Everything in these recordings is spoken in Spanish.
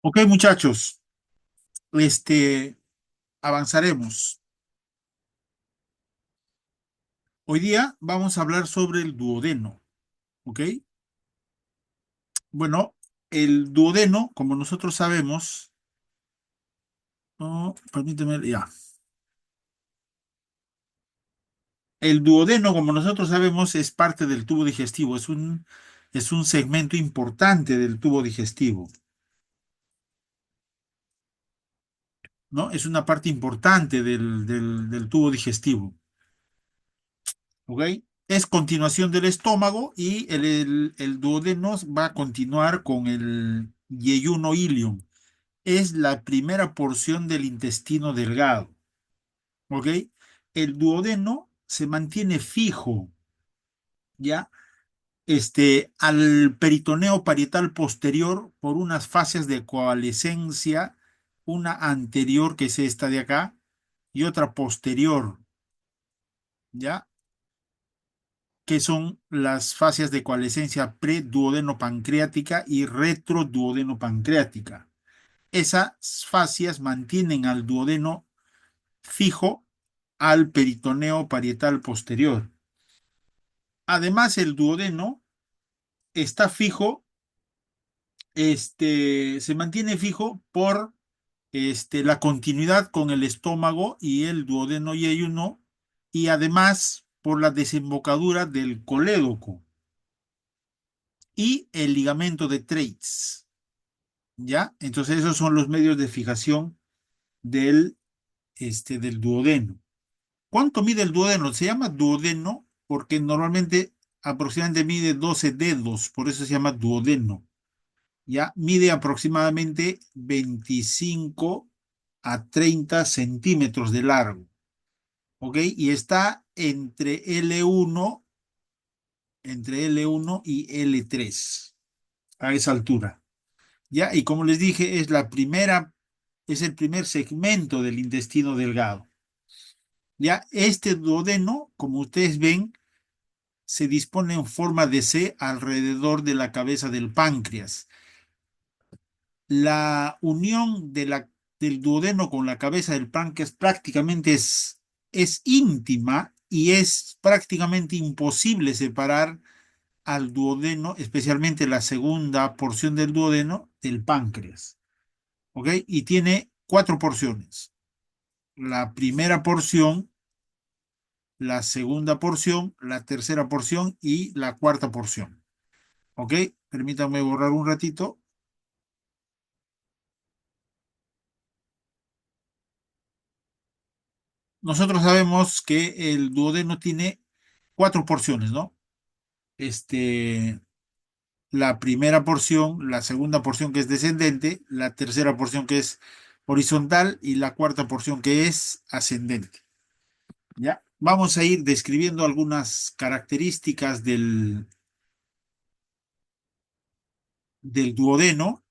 Ok, muchachos, este, avanzaremos. Hoy día vamos a hablar sobre el duodeno, ¿ok? Bueno, el duodeno, como nosotros sabemos, no, permíteme, ya. El duodeno, como nosotros sabemos, es parte del tubo digestivo, es un segmento importante del tubo digestivo, ¿no? Es una parte importante del tubo digestivo, ¿ok? Es continuación del estómago y el duodeno va a continuar con el yeyuno ilium. Es la primera porción del intestino delgado, ¿ok? El duodeno se mantiene fijo, ¿ya? Al peritoneo parietal posterior por unas fases de coalescencia, una anterior que es esta de acá y otra posterior, ¿ya? Que son las fascias de coalescencia preduodeno-pancreática y retroduodeno-pancreática. Esas fascias mantienen al duodeno fijo al peritoneo parietal posterior. Además, el duodeno está fijo, se mantiene fijo por la continuidad con el estómago y el duodeno yeyuno y además por la desembocadura del colédoco y el ligamento de Treitz. ¿Ya? Entonces esos son los medios de fijación del, del duodeno. ¿Cuánto mide el duodeno? Se llama duodeno porque normalmente aproximadamente mide 12 dedos, por eso se llama duodeno. ¿Ya? Mide aproximadamente 25 a 30 centímetros de largo. ¿Ok? Y está entre L1 y L3 a esa altura. ¿Ya? Y como les dije, es el primer segmento del intestino delgado. ¿Ya? Este duodeno, como ustedes ven, se dispone en forma de C alrededor de la cabeza del páncreas. La unión del duodeno con la cabeza del páncreas prácticamente es íntima y es prácticamente imposible separar al duodeno, especialmente la segunda porción del duodeno, del páncreas. ¿Ok? Y tiene cuatro porciones. La primera porción, la segunda porción, la tercera porción y la cuarta porción. ¿Ok? Permítanme borrar un ratito. Nosotros sabemos que el duodeno tiene cuatro porciones, ¿no? Este, la primera porción, la segunda porción que es descendente, la tercera porción que es horizontal y la cuarta porción que es ascendente. ¿Ya? Vamos a ir describiendo algunas características del duodeno,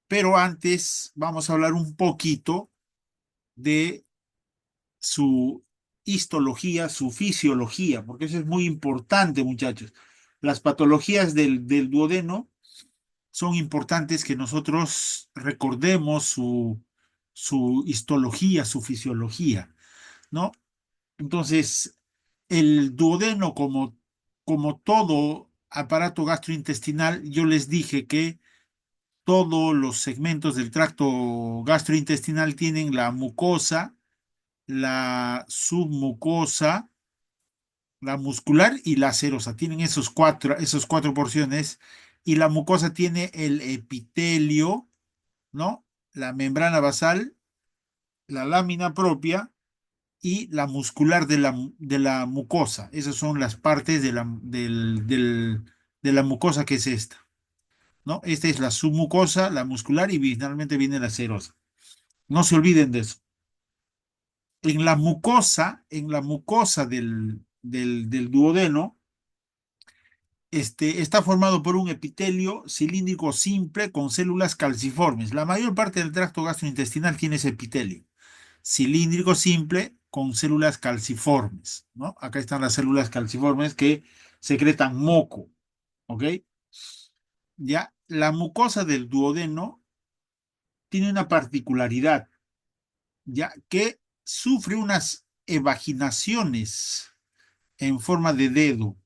pero antes vamos a hablar un poquito de su histología, su fisiología, porque eso es muy importante, muchachos. Las patologías del duodeno son importantes que nosotros recordemos su histología, su fisiología, ¿no? Entonces, el duodeno, como todo aparato gastrointestinal, yo les dije que todos los segmentos del tracto gastrointestinal tienen la mucosa, la submucosa, la muscular y la serosa. Tienen esas cuatro porciones. Y la mucosa tiene el epitelio, ¿no? La membrana basal, la lámina propia y la muscular de la mucosa. Esas son las partes de la mucosa que es esta, ¿no? Esta es la submucosa, la muscular y finalmente viene la serosa. No se olviden de eso. En la mucosa del duodeno, está formado por un epitelio cilíndrico simple con células calciformes. La mayor parte del tracto gastrointestinal tiene ese epitelio cilíndrico simple con células calciformes, ¿no? Acá están las células calciformes que secretan moco, ¿ok? ¿Ya? la mucosa del duodeno tiene una particularidad, ya que sufre unas evaginaciones en forma de dedo,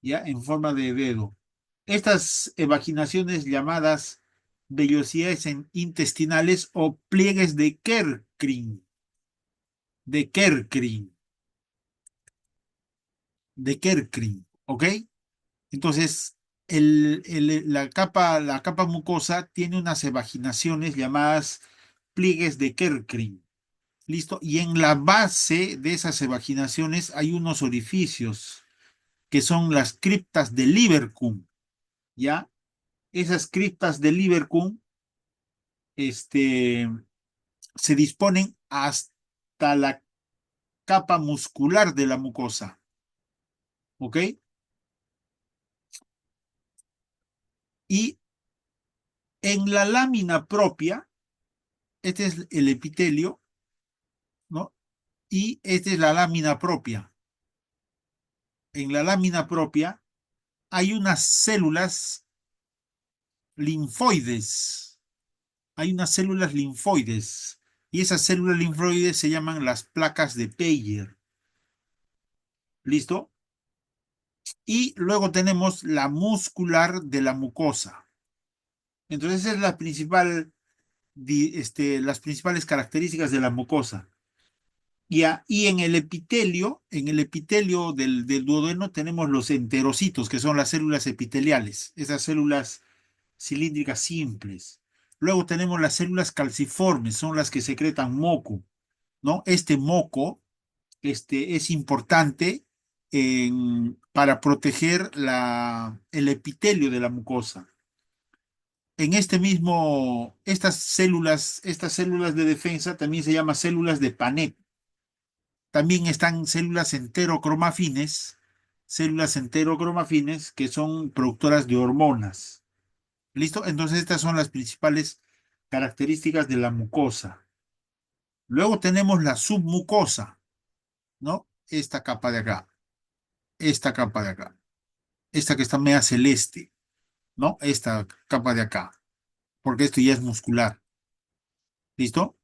ya en forma de dedo. Estas evaginaciones llamadas vellosidades intestinales o pliegues de Kerkring, ¿ok? Entonces, la capa mucosa tiene unas evaginaciones llamadas pliegues de Kerkring. ¿Listo? Y en la base de esas evaginaciones hay unos orificios que son las criptas de Lieberkühn, ¿ya? Esas criptas de Lieberkühn, este, se disponen hasta la capa muscular de la mucosa, ¿ok? Y en la lámina propia, este es el epitelio, ¿no? Y esta es la lámina propia. En la lámina propia hay unas células linfoides. Hay unas células linfoides. Y esas células linfoides se llaman las placas de Peyer. ¿Listo? Y luego tenemos la muscular de la mucosa. Entonces, esa es la principal, las principales características de la mucosa. Y en el epitelio del duodeno tenemos los enterocitos, que son las células epiteliales, esas células cilíndricas simples. Luego tenemos las células calciformes, son las que secretan moco, ¿no? Este moco, es importante para proteger el epitelio de la mucosa. Estas células de defensa también se llaman células de Panet. También están células enterocromafines que son productoras de hormonas. ¿Listo? Entonces estas son las principales características de la mucosa. Luego tenemos la submucosa, ¿no? Esta capa de acá, esta capa de acá, esta que está media celeste, ¿no? Esta capa de acá, porque esto ya es muscular. ¿Listo?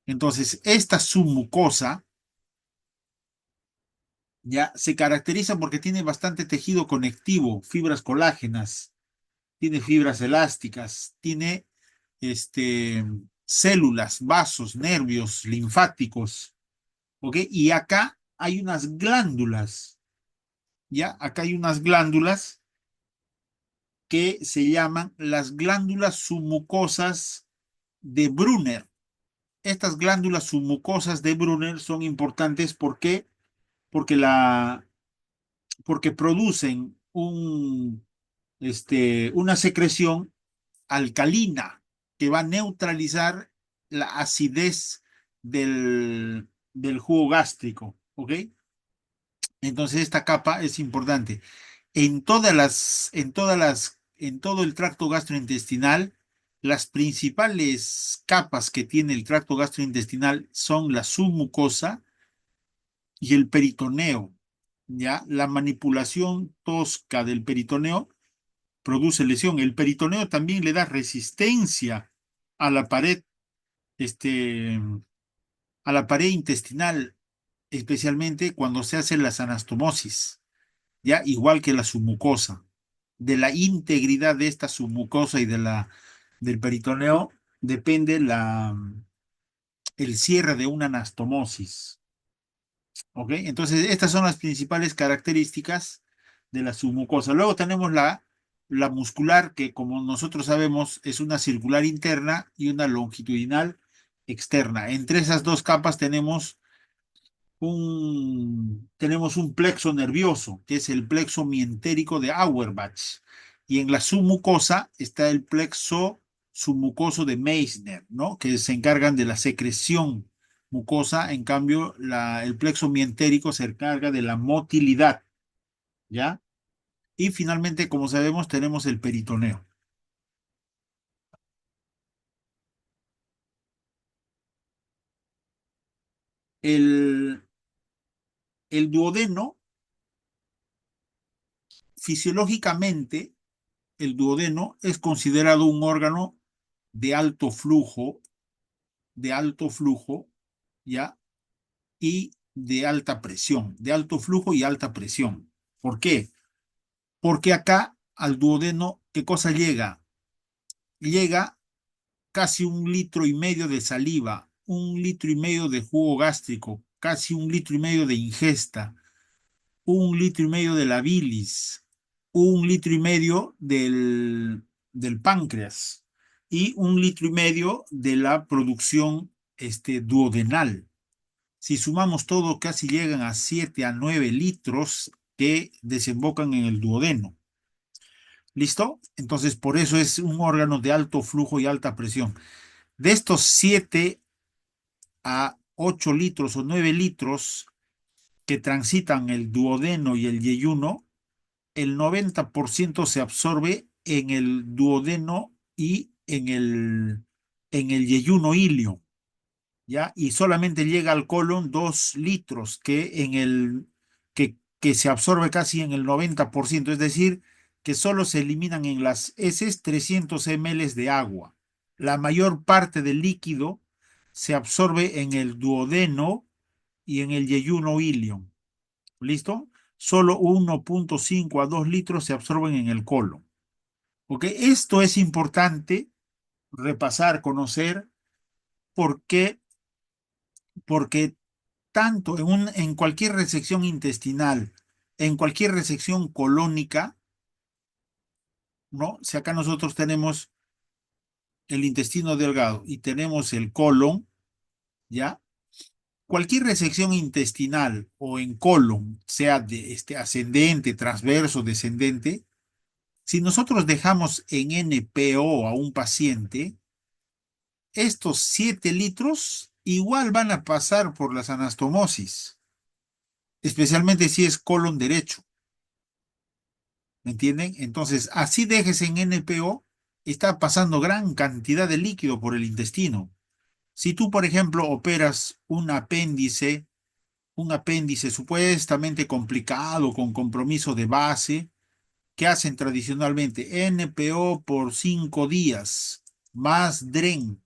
Entonces, esta submucosa ya se caracteriza porque tiene bastante tejido conectivo, fibras colágenas, tiene fibras elásticas, tiene este, células, vasos, nervios, linfáticos, ¿ok? Y acá hay unas glándulas, ¿ya? Acá hay unas glándulas que se llaman las glándulas submucosas de Brunner. Estas glándulas submucosas de Brunner son importantes porque, la, porque producen una secreción alcalina que va a neutralizar la acidez del jugo gástrico, ¿ok? Entonces esta capa es importante. En todo el tracto gastrointestinal, las principales capas que tiene el tracto gastrointestinal son la submucosa y el peritoneo. ¿Ya? La manipulación tosca del peritoneo produce lesión. El peritoneo también le da resistencia a la pared, este, a la pared intestinal, especialmente cuando se hace la anastomosis, ya igual que la submucosa. De la integridad de esta submucosa y del peritoneo depende el cierre de una anastomosis. ¿Ok? Entonces, estas son las principales características de la submucosa. Luego tenemos la muscular, que como nosotros sabemos es una circular interna y una longitudinal externa. Entre esas dos capas tenemos un plexo nervioso, que es el plexo mientérico de Auerbach. Y en la submucosa está el plexo submucoso de Meissner, ¿no? Que se encargan de la secreción mucosa. En cambio, el plexo mientérico se encarga de la motilidad, ¿ya? Y finalmente, como sabemos, tenemos el peritoneo. El, el duodeno, fisiológicamente, el duodeno es considerado un órgano de alto flujo, de alto flujo, ¿ya? Y de alta presión, de alto flujo y alta presión. ¿Por qué? Porque acá al duodeno, ¿qué cosa llega? Llega casi 1,5 litros de saliva, 1,5 litros de jugo gástrico, casi 1,5 litros de ingesta, 1,5 litros de la bilis, 1,5 litros del páncreas y 1,5 litros de la producción duodenal. Si sumamos todo, casi llegan a 7 a 9 litros que desembocan en el duodeno. ¿Listo? Entonces, por eso es un órgano de alto flujo y alta presión. De estos 7 a 8 litros o 9 litros que transitan el duodeno y el yeyuno, el 90% se absorbe en el duodeno y en el yeyuno ilio, ¿ya? Y solamente llega al colon 2 litros que se absorbe casi en el 90%, es decir, que solo se eliminan en las heces 300 ml de agua. La mayor parte del líquido se absorbe en el duodeno y en el yeyuno ilion. ¿Listo? Solo 1,5 a 2 litros se absorben en el colon. ¿Ok? Esto es importante repasar, conocer, ¿por qué? Porque tanto en cualquier resección intestinal, en cualquier resección colónica, ¿no? Si acá nosotros tenemos el intestino delgado y tenemos el colon, ¿ya? Cualquier resección intestinal o en colon, sea de ascendente, transverso, descendente, si nosotros dejamos en NPO a un paciente, estos 7 litros igual van a pasar por las anastomosis, especialmente si es colon derecho. ¿Me entienden? Entonces, así dejes en NPO, está pasando gran cantidad de líquido por el intestino. Si tú, por ejemplo, operas un apéndice supuestamente complicado, con compromiso de base, ¿qué hacen tradicionalmente? NPO por 5 días, más DREN.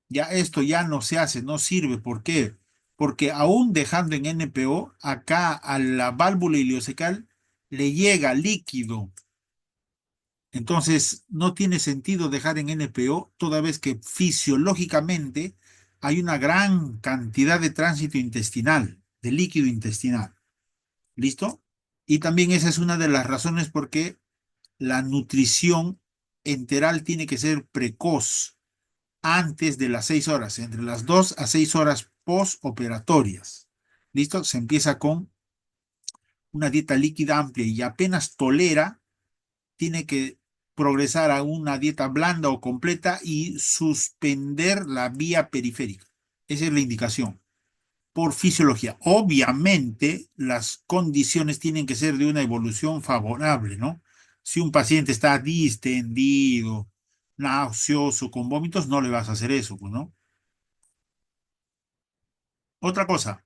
Ya esto ya no se hace, no sirve. ¿Por qué? Porque aún dejando en NPO, acá a la válvula ileocecal le llega líquido. Entonces, no tiene sentido dejar en NPO toda vez que fisiológicamente hay una gran cantidad de tránsito intestinal, de líquido intestinal. ¿Listo? Y también esa es una de las razones por qué la nutrición enteral tiene que ser precoz, antes de las 6 horas, entre las 2 a 6 horas postoperatorias. ¿Listo? Se empieza con una dieta líquida amplia y apenas tolera, tiene que progresar a una dieta blanda o completa y suspender la vía periférica. Esa es la indicación por fisiología. Obviamente, las condiciones tienen que ser de una evolución favorable, ¿no? Si un paciente está distendido, nauseoso, con vómitos, no le vas a hacer eso, pues, ¿no? Otra cosa,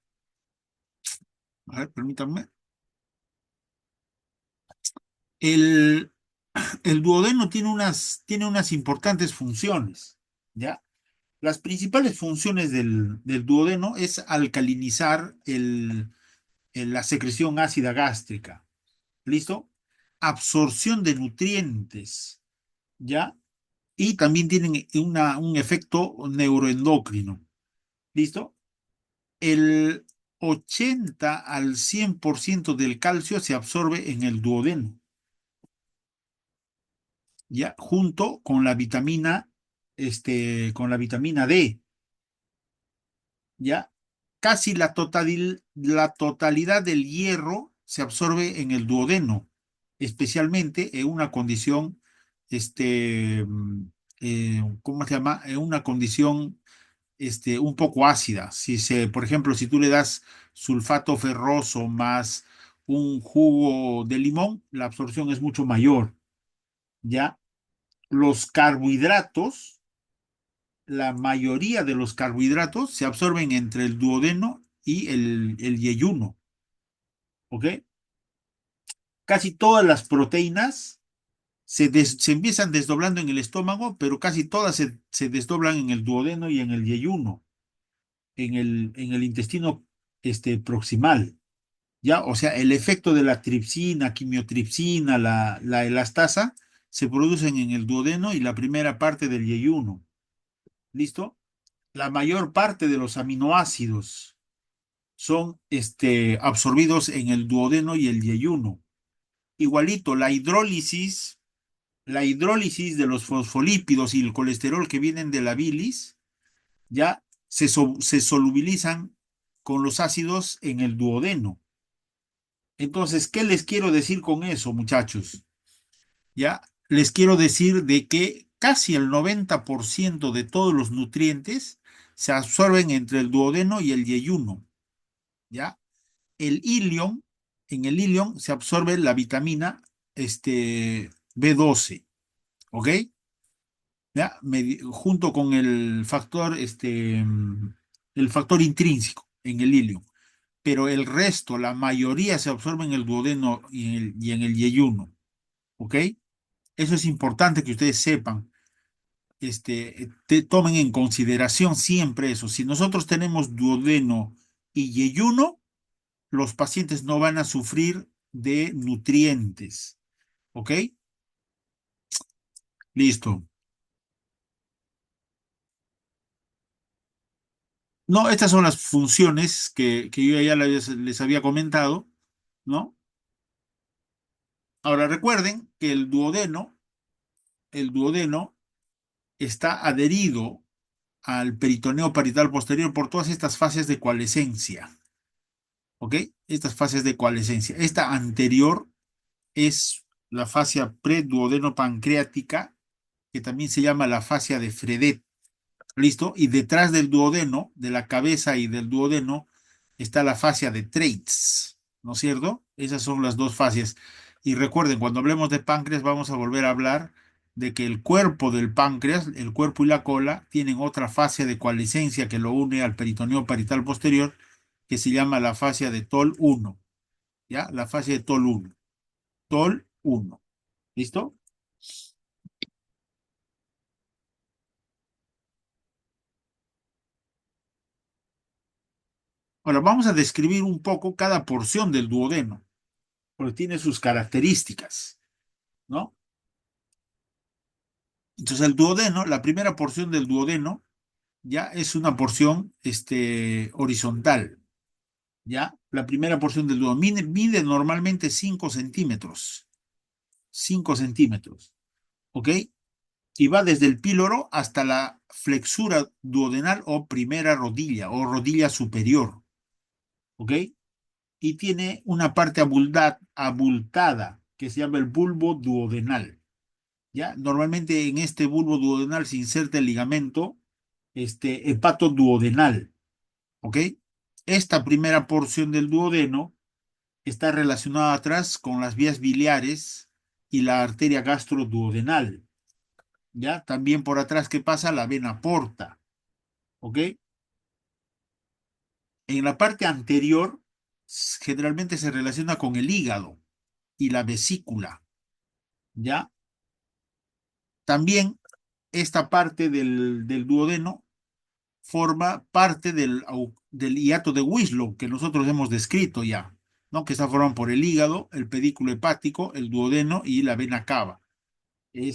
a ver, permítanme. El, el duodeno tiene unas importantes funciones, ¿ya? Las principales funciones del duodeno es alcalinizar la secreción ácida gástrica. ¿Listo? Absorción de nutrientes, ¿ya? Y también tienen un efecto neuroendocrino. ¿Listo? El 80 al 100% del calcio se absorbe en el duodeno, ¿ya? Junto con la vitamina D, ¿ya? Casi la totalidad del hierro se absorbe en el duodeno, especialmente en una condición, ¿cómo se llama? En una condición, un poco ácida. Por ejemplo, si tú le das sulfato ferroso más un jugo de limón, la absorción es mucho mayor, ¿ya? Los carbohidratos, la mayoría de los carbohidratos se absorben entre el duodeno y el yeyuno, ¿ok? Casi todas las proteínas Se empiezan desdoblando en el estómago, pero casi todas se desdoblan en el duodeno y en el yeyuno, en el intestino proximal. ¿Ya? O sea, el efecto de la tripsina, quimiotripsina, la elastasa, se producen en el duodeno y la primera parte del yeyuno. ¿Listo? La mayor parte de los aminoácidos son absorbidos en el duodeno y el yeyuno. Igualito, la hidrólisis de los fosfolípidos y el colesterol que vienen de la bilis, ya se solubilizan con los ácidos en el duodeno. Entonces, ¿qué les quiero decir con eso, muchachos? Ya les quiero decir de que casi el 90% de todos los nutrientes se absorben entre el duodeno y el yeyuno, ¿ya? El ilion, en el ilion se absorbe la vitamina B12, ¿ok? ¿Ya? Junto con el factor intrínseco en el ilion. Pero el resto, la mayoría se absorbe en el duodeno y en el yeyuno, ¿ok? Eso es importante que ustedes sepan. Tomen en consideración siempre eso. Si nosotros tenemos duodeno y yeyuno, los pacientes no van a sufrir de nutrientes. ¿Ok? Listo. No, estas son las funciones que yo ya les había comentado, ¿no? Ahora recuerden que el duodeno está adherido al peritoneo parietal posterior por todas estas fases de coalescencia. ¿Ok? Estas fases de coalescencia. Esta anterior es la fascia preduodeno-pancreática, que también se llama la fascia de Fredet. ¿Listo? Y detrás del duodeno, de la cabeza y del duodeno, está la fascia de Treitz, ¿no es cierto? Esas son las dos fascias. Y recuerden, cuando hablemos de páncreas, vamos a volver a hablar de que el cuerpo del páncreas, el cuerpo y la cola, tienen otra fascia de coalescencia que lo une al peritoneo parietal posterior, que se llama la fascia de Toll 1, ¿ya? La fascia de Toll 1. Toll 1. ¿Listo? Ahora vamos a describir un poco cada porción del duodeno, porque tiene sus características, ¿no? Entonces el duodeno, la primera porción del duodeno, ya es una porción horizontal, ¿ya? La primera porción del duodeno mide normalmente 5 centímetros, 5 centímetros, ¿ok? Y va desde el píloro hasta la flexura duodenal o primera rodilla o rodilla superior, ¿ok? Y tiene una parte abultada que se llama el bulbo duodenal. ¿Ya? Normalmente en este bulbo duodenal se inserta el ligamento hepatoduodenal. ¿Ok? Esta primera porción del duodeno está relacionada atrás con las vías biliares y la arteria gastroduodenal. ¿Ya? También por atrás que pasa la vena porta. ¿Ok? En la parte anterior generalmente se relaciona con el hígado y la vesícula. ¿Ya? También esta parte del duodeno forma parte del hiato de Wislow que nosotros hemos descrito ya, ¿no? Que está formado por el hígado, el pedículo hepático, el duodeno y la vena cava.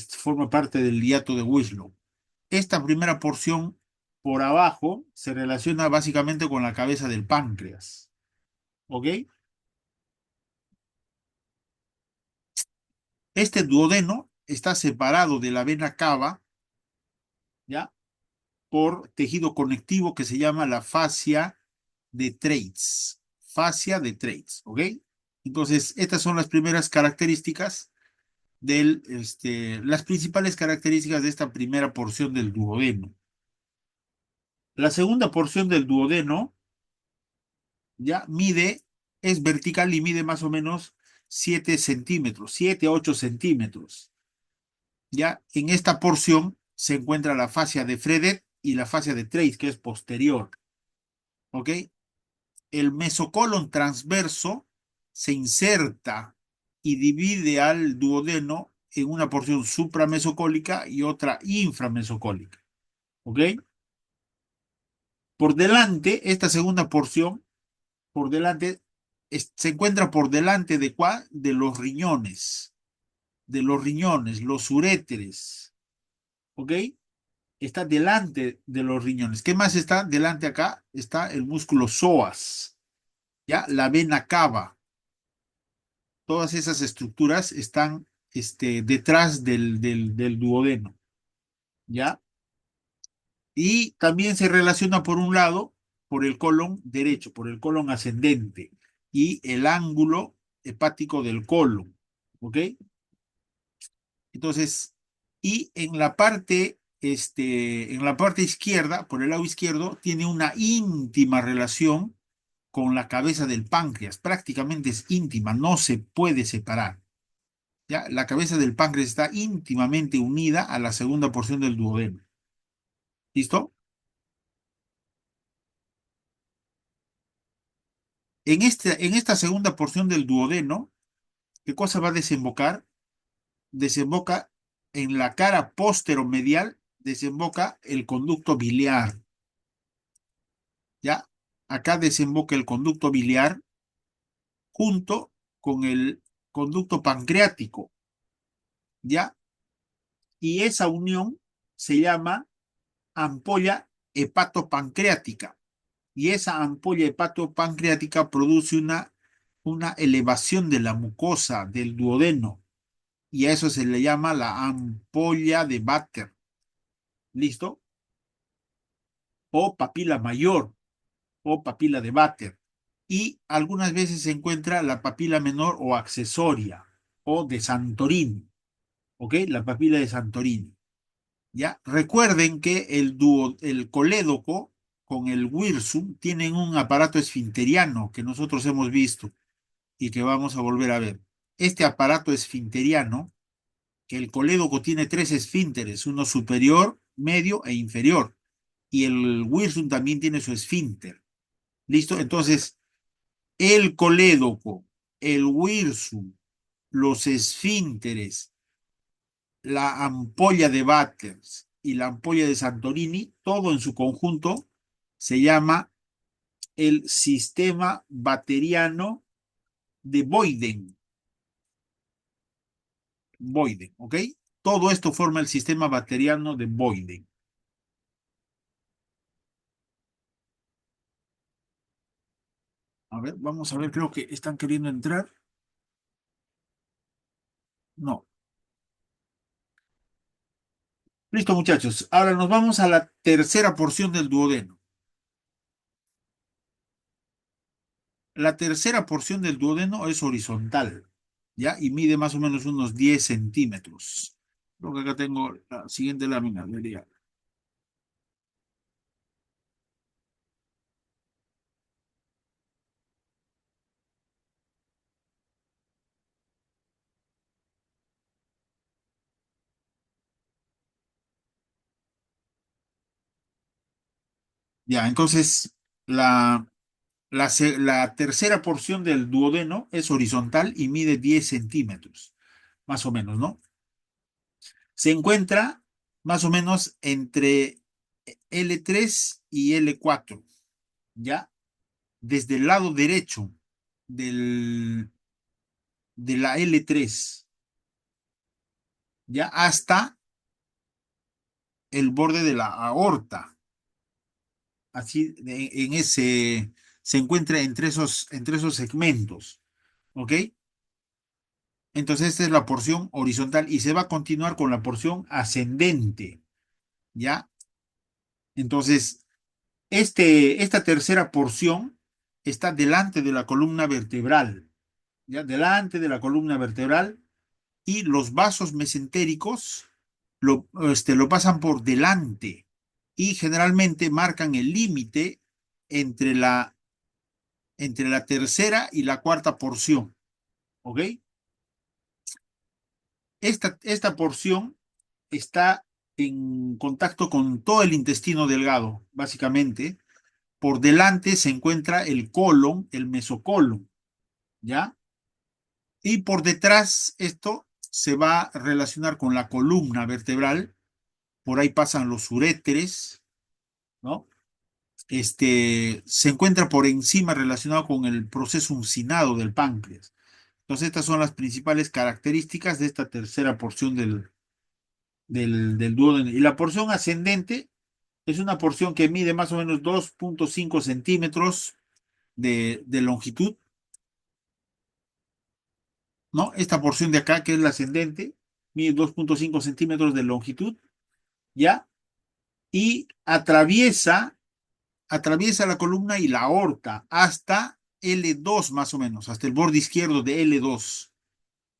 Forma parte del hiato de Wislow. Esta primera porción por abajo se relaciona básicamente con la cabeza del páncreas. ¿Ok? Este duodeno está separado de la vena cava, ¿ya? Por tejido conectivo que se llama la fascia de Treitz. Fascia de Treitz, ¿ok? Entonces, estas son las primeras características las principales características de esta primera porción del duodeno. La segunda porción del duodeno ya es vertical y mide más o menos 7 centímetros, 7 a 8 centímetros. Ya en esta porción se encuentra la fascia de Fredet y la fascia de Treitz, que es posterior, ¿ok? El mesocolon transverso se inserta y divide al duodeno en una porción supramesocólica y otra inframesocólica. ¿Ok? Por delante, esta segunda porción, por delante, se encuentra por delante de cuál? De los riñones, los uréteres. ¿Ok? Está delante de los riñones. ¿Qué más está delante acá? Está el músculo psoas, ¿ya? La vena cava. Todas esas estructuras están detrás del duodeno, ¿ya? Y también se relaciona por un lado, por el colon derecho, por el colon ascendente y el ángulo hepático del colon, ¿ok? Entonces, y en la parte izquierda, por el lado izquierdo, tiene una íntima relación con la cabeza del páncreas, prácticamente es íntima, no se puede separar. ¿Ya? La cabeza del páncreas está íntimamente unida a la segunda porción del duodeno. ¿Listo? En esta segunda porción del duodeno, ¿qué cosa va a desembocar? Desemboca en la cara posteromedial, desemboca el conducto biliar. ¿Ya? Acá desemboca el conducto biliar junto con el conducto pancreático. ¿Ya? Y esa unión se llama ampolla hepatopancreática. Y esa ampolla hepatopancreática produce una elevación de la mucosa del duodeno y a eso se le llama la ampolla de Batter. ¿Listo? O papila mayor o papila de Batter. Y algunas veces se encuentra la papila menor o accesoria o de Santorini. ¿Ok? La papila de Santorini. ¿Ya? Recuerden que el colédoco con el wirsum tienen un aparato esfinteriano que nosotros hemos visto y que vamos a volver a ver. Este aparato esfinteriano, que el colédoco tiene tres esfínteres, uno superior, medio e inferior, y el wirsum también tiene su esfínter. ¿Listo? Entonces, el colédoco, el wirsum, los esfínteres, la ampolla de Batters y la ampolla de Santorini, todo en su conjunto, se llama el sistema bacteriano de Boyden. Boyden, ¿ok? Todo esto forma el sistema bacteriano de Boyden. A ver, vamos a ver, creo que están queriendo entrar. No. Listo, muchachos. Ahora nos vamos a la tercera porción del duodeno. La tercera porción del duodeno es horizontal, ¿ya? Y mide más o menos unos 10 centímetros. Creo que acá tengo la siguiente lámina, vería. Ya, entonces la tercera porción del duodeno es horizontal y mide 10 centímetros, más o menos, ¿no? Se encuentra más o menos entre L3 y L4, ¿ya? Desde el lado derecho del, de la L3, ¿ya? Hasta el borde de la aorta. Así, se encuentra entre esos segmentos, ¿ok? Entonces, esta es la porción horizontal y se va a continuar con la porción ascendente, ¿ya? Entonces, esta tercera porción está delante de la columna vertebral, ¿ya? Delante de la columna vertebral y los vasos mesentéricos lo pasan por delante y generalmente marcan el límite entre la tercera y la cuarta porción, ¿ok? Esta porción está en contacto con todo el intestino delgado, básicamente. Por delante se encuentra el colon, el mesocolon, ¿ya? Y por detrás, esto se va a relacionar con la columna vertebral, por ahí pasan los uréteres, ¿no? Se encuentra por encima relacionado con el proceso uncinado del páncreas. Entonces, estas son las principales características de esta tercera porción del duodeno. Y la porción ascendente es una porción que mide más o menos 2,5 centímetros de longitud, ¿no? Esta porción de acá, que es la ascendente, mide 2,5 centímetros de longitud, ¿ya? Y atraviesa la columna y la aorta hasta L2 más o menos, hasta el borde izquierdo de L2,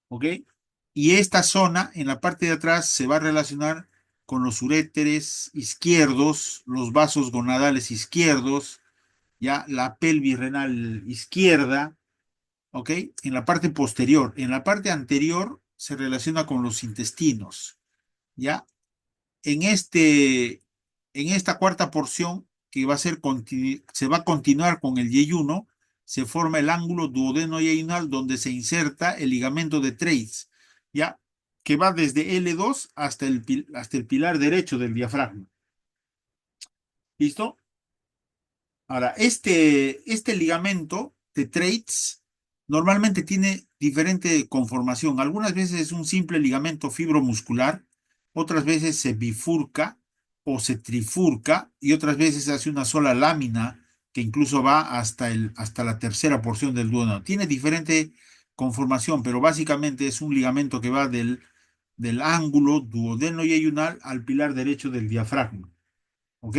¿ok? Y esta zona en la parte de atrás se va a relacionar con los uréteres izquierdos, los vasos gonadales izquierdos, ya la pelvis renal izquierda, ¿ok? En la parte posterior. En la parte anterior se relaciona con los intestinos, ¿ya? En en esta cuarta porción, que va a ser, se va a continuar con el yeyuno, se forma el ángulo duodeno-yeyunal donde se inserta el ligamento de Treitz, ¿ya? Que va desde L2 hasta el pilar derecho del diafragma. ¿Listo? Ahora, este ligamento de Treitz normalmente tiene diferente conformación. Algunas veces es un simple ligamento fibromuscular, otras veces se bifurca o se trifurca y otras veces hace una sola lámina que incluso va hasta la tercera porción del duodeno. Tiene diferente conformación, pero básicamente es un ligamento que va del ángulo duodeno-yeyunal al pilar derecho del diafragma. ¿Ok?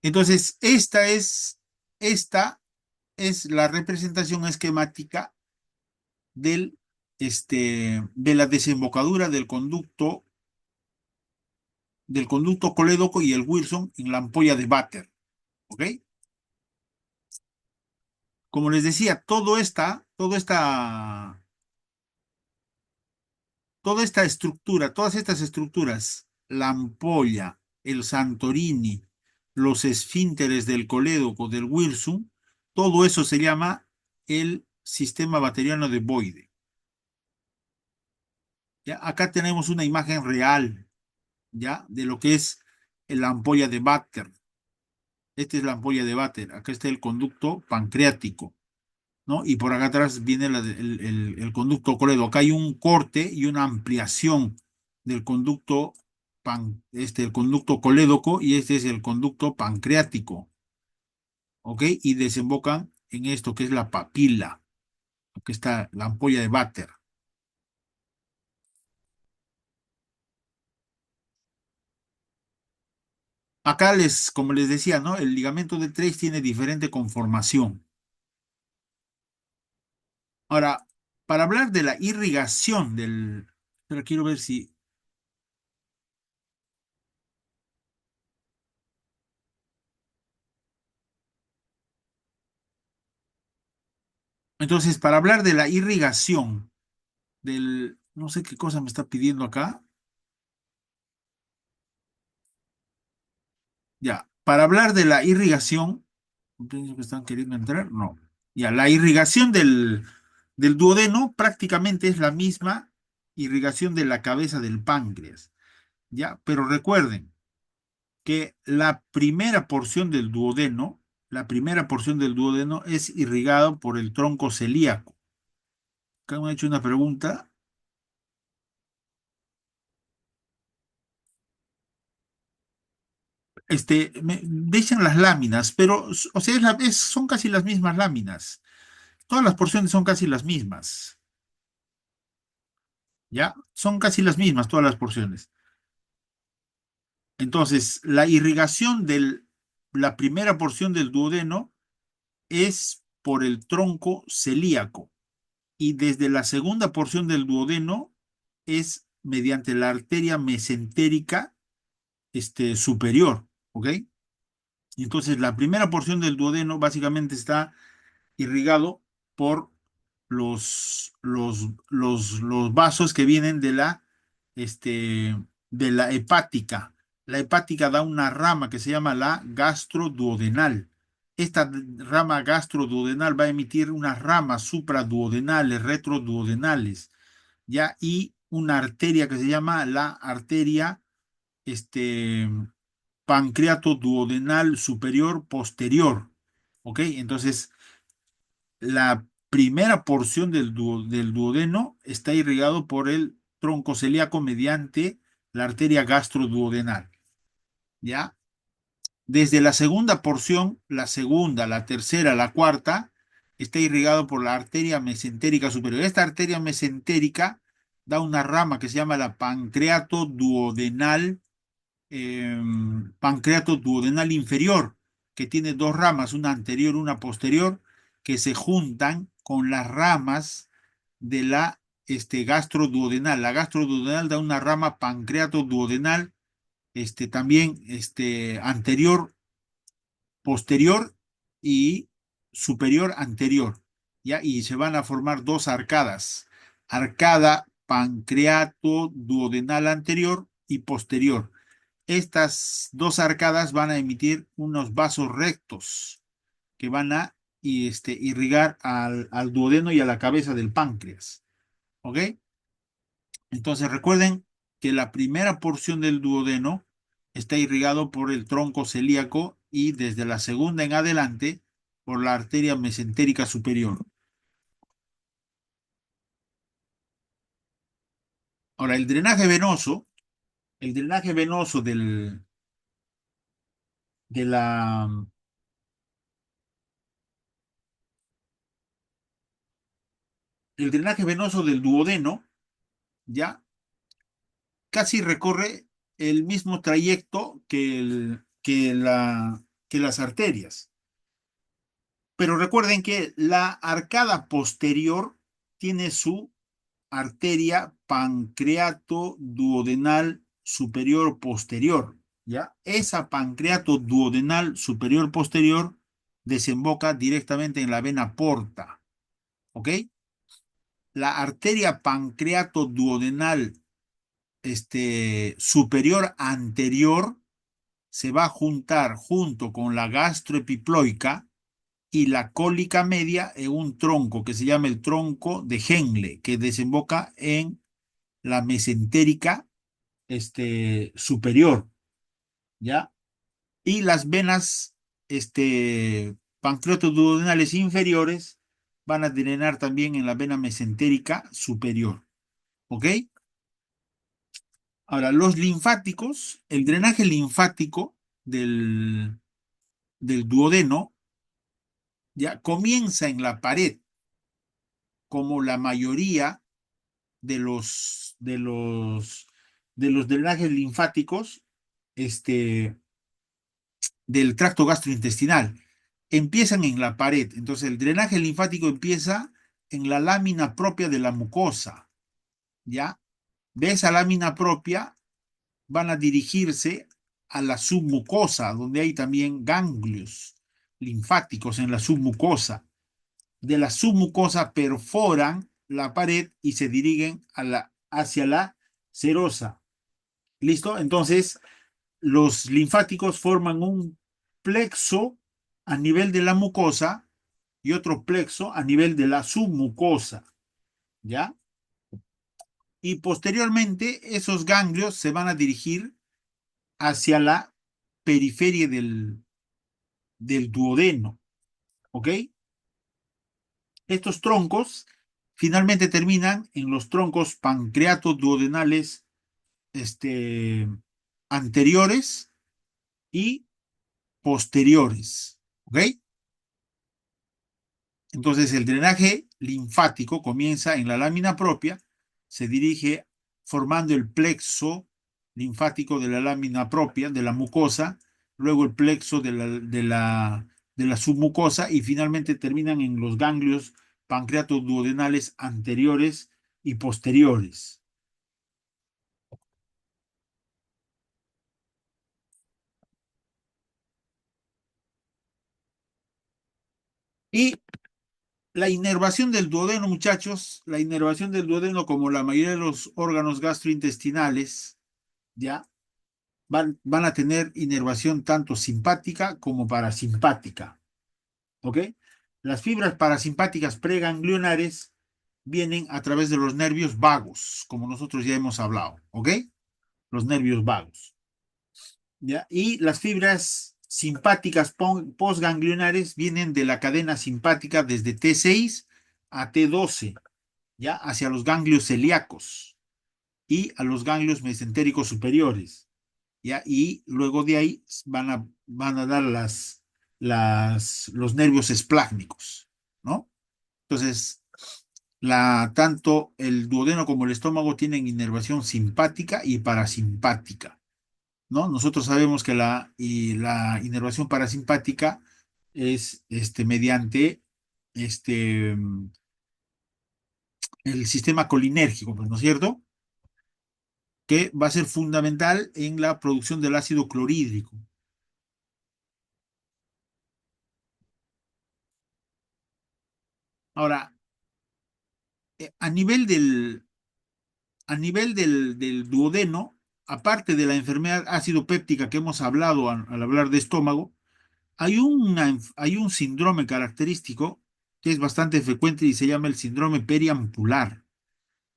Entonces, esta es la representación esquemática del, de la desembocadura del conducto colédoco y el Wilson en la ampolla de Vater. ¿Ok? Como les decía, toda esta estructura, todas estas estructuras, la ampolla, el Santorini, los esfínteres del colédoco, del Wilson, todo eso se llama el sistema bacteriano de Boide. ¿Ya? Acá tenemos una imagen real, ¿ya? De lo que es la ampolla de Vater. Esta es la ampolla de Vater. Acá está el conducto pancreático, ¿no? Y por acá atrás viene el conducto colédoco. Acá hay un corte y una ampliación del conducto, el conducto colédoco y este es el conducto pancreático, ¿ok? Y desembocan en esto que es la papila, que está la ampolla de Vater. Acá como les decía, ¿no? El ligamento de Treitz tiene diferente conformación. Ahora, para hablar de la irrigación pero quiero ver si. Entonces, para hablar de la irrigación no sé qué cosa me está pidiendo acá. Ya, para hablar de la irrigación, ¿pienso que están queriendo entrar? No. Ya, la irrigación del duodeno prácticamente es la misma irrigación de la cabeza del páncreas. Ya, pero recuerden que la primera porción del duodeno es irrigado por el tronco celíaco. Acá me ha hecho una pregunta. Me dicen las láminas, pero, o sea, son casi las mismas láminas. Todas las porciones son casi las mismas, ¿ya? Son casi las mismas todas las porciones. Entonces, la primera porción del duodeno es por el tronco celíaco y desde la segunda porción del duodeno es mediante la arteria mesentérica, superior, ¿ok? Entonces, la primera porción del duodeno básicamente está irrigado por los vasos que vienen de la hepática. La hepática da una rama que se llama la gastroduodenal. Esta rama gastroduodenal va a emitir unas ramas supraduodenales, retroduodenales, ¿ya? Y una arteria que se llama la arteria este, pancreato duodenal superior posterior. ¿Ok? Entonces, la primera porción del duodeno está irrigado por el tronco celíaco mediante la arteria gastroduodenal. ¿Ya? Desde la segunda porción, la segunda, la tercera, la cuarta, está irrigado por la arteria mesentérica superior. Esta arteria mesentérica da una rama que se llama la pancreato duodenal inferior, que tiene dos ramas, una anterior y una posterior, que se juntan con las ramas de la gastroduodenal. La gastroduodenal da una rama pancreato duodenal, también anterior, posterior y superior anterior, ¿ya? Y se van a formar dos arcadas, arcada pancreato duodenal anterior y posterior. Estas dos arcadas van a emitir unos vasos rectos que van a irrigar al duodeno y a la cabeza del páncreas. ¿Ok? Entonces recuerden que la primera porción del duodeno está irrigado por el tronco celíaco y desde la segunda en adelante por la arteria mesentérica superior. Ahora, el drenaje venoso de la, el drenaje venoso del duodeno, ya casi recorre el mismo trayecto que las arterias. Pero recuerden que la arcada posterior tiene su arteria pancreato duodenal superior posterior, ¿ya? Esa pancreato duodenal superior posterior desemboca directamente en la vena porta, ¿ok? La arteria pancreato duodenal superior anterior se va a juntar junto con la gastroepiploica y la cólica media en un tronco que se llama el tronco de Henle, que desemboca en la mesentérica superior, ¿ya? Y las venas pancreatoduodenales inferiores van a drenar también en la vena mesentérica superior, ¿ok? Ahora, los linfáticos, el drenaje linfático del duodeno ya comienza en la pared, como la mayoría de los drenajes linfáticos del tracto gastrointestinal. Empiezan en la pared. Entonces, el drenaje linfático empieza en la lámina propia de la mucosa, ¿ya? De esa lámina propia van a dirigirse a la submucosa, donde hay también ganglios linfáticos en la submucosa. De la submucosa perforan la pared y se dirigen hacia la serosa. ¿Listo? Entonces, los linfáticos forman un plexo a nivel de la mucosa y otro plexo a nivel de la submucosa, ¿ya? Y posteriormente esos ganglios se van a dirigir hacia la periferia del duodeno, ¿ok? Estos troncos finalmente terminan en los troncos pancreatoduodenales anteriores y posteriores, ¿ok? Entonces el drenaje linfático comienza en la lámina propia, se dirige formando el plexo linfático de la lámina propia, de la mucosa, luego el plexo de la submucosa y finalmente terminan en los ganglios pancreatoduodenales anteriores y posteriores. Y la inervación del duodeno, muchachos, la inervación del duodeno, como la mayoría de los órganos gastrointestinales, ya van a tener inervación tanto simpática como parasimpática. ¿ok? Las fibras parasimpáticas preganglionares vienen a través de los nervios vagos, como nosotros ya hemos hablado, ¿ok? Los nervios vagos, ¿ya? Y las fibras simpáticas postganglionares vienen de la cadena simpática desde T6 a T12, ¿ya? Hacia los ganglios celíacos y a los ganglios mesentéricos superiores, ¿ya? Y luego de ahí van a dar los nervios esplácnicos, ¿no? Entonces, tanto el duodeno como el estómago tienen inervación simpática y parasimpática, ¿no? Nosotros sabemos que la inervación parasimpática es mediante este, el sistema colinérgico, pues, ¿no es cierto? Que va a ser fundamental en la producción del ácido clorhídrico. Ahora, a nivel del duodeno, aparte de la enfermedad ácido péptica que hemos hablado al hablar de estómago, hay un síndrome característico que es bastante frecuente y se llama el síndrome periampular.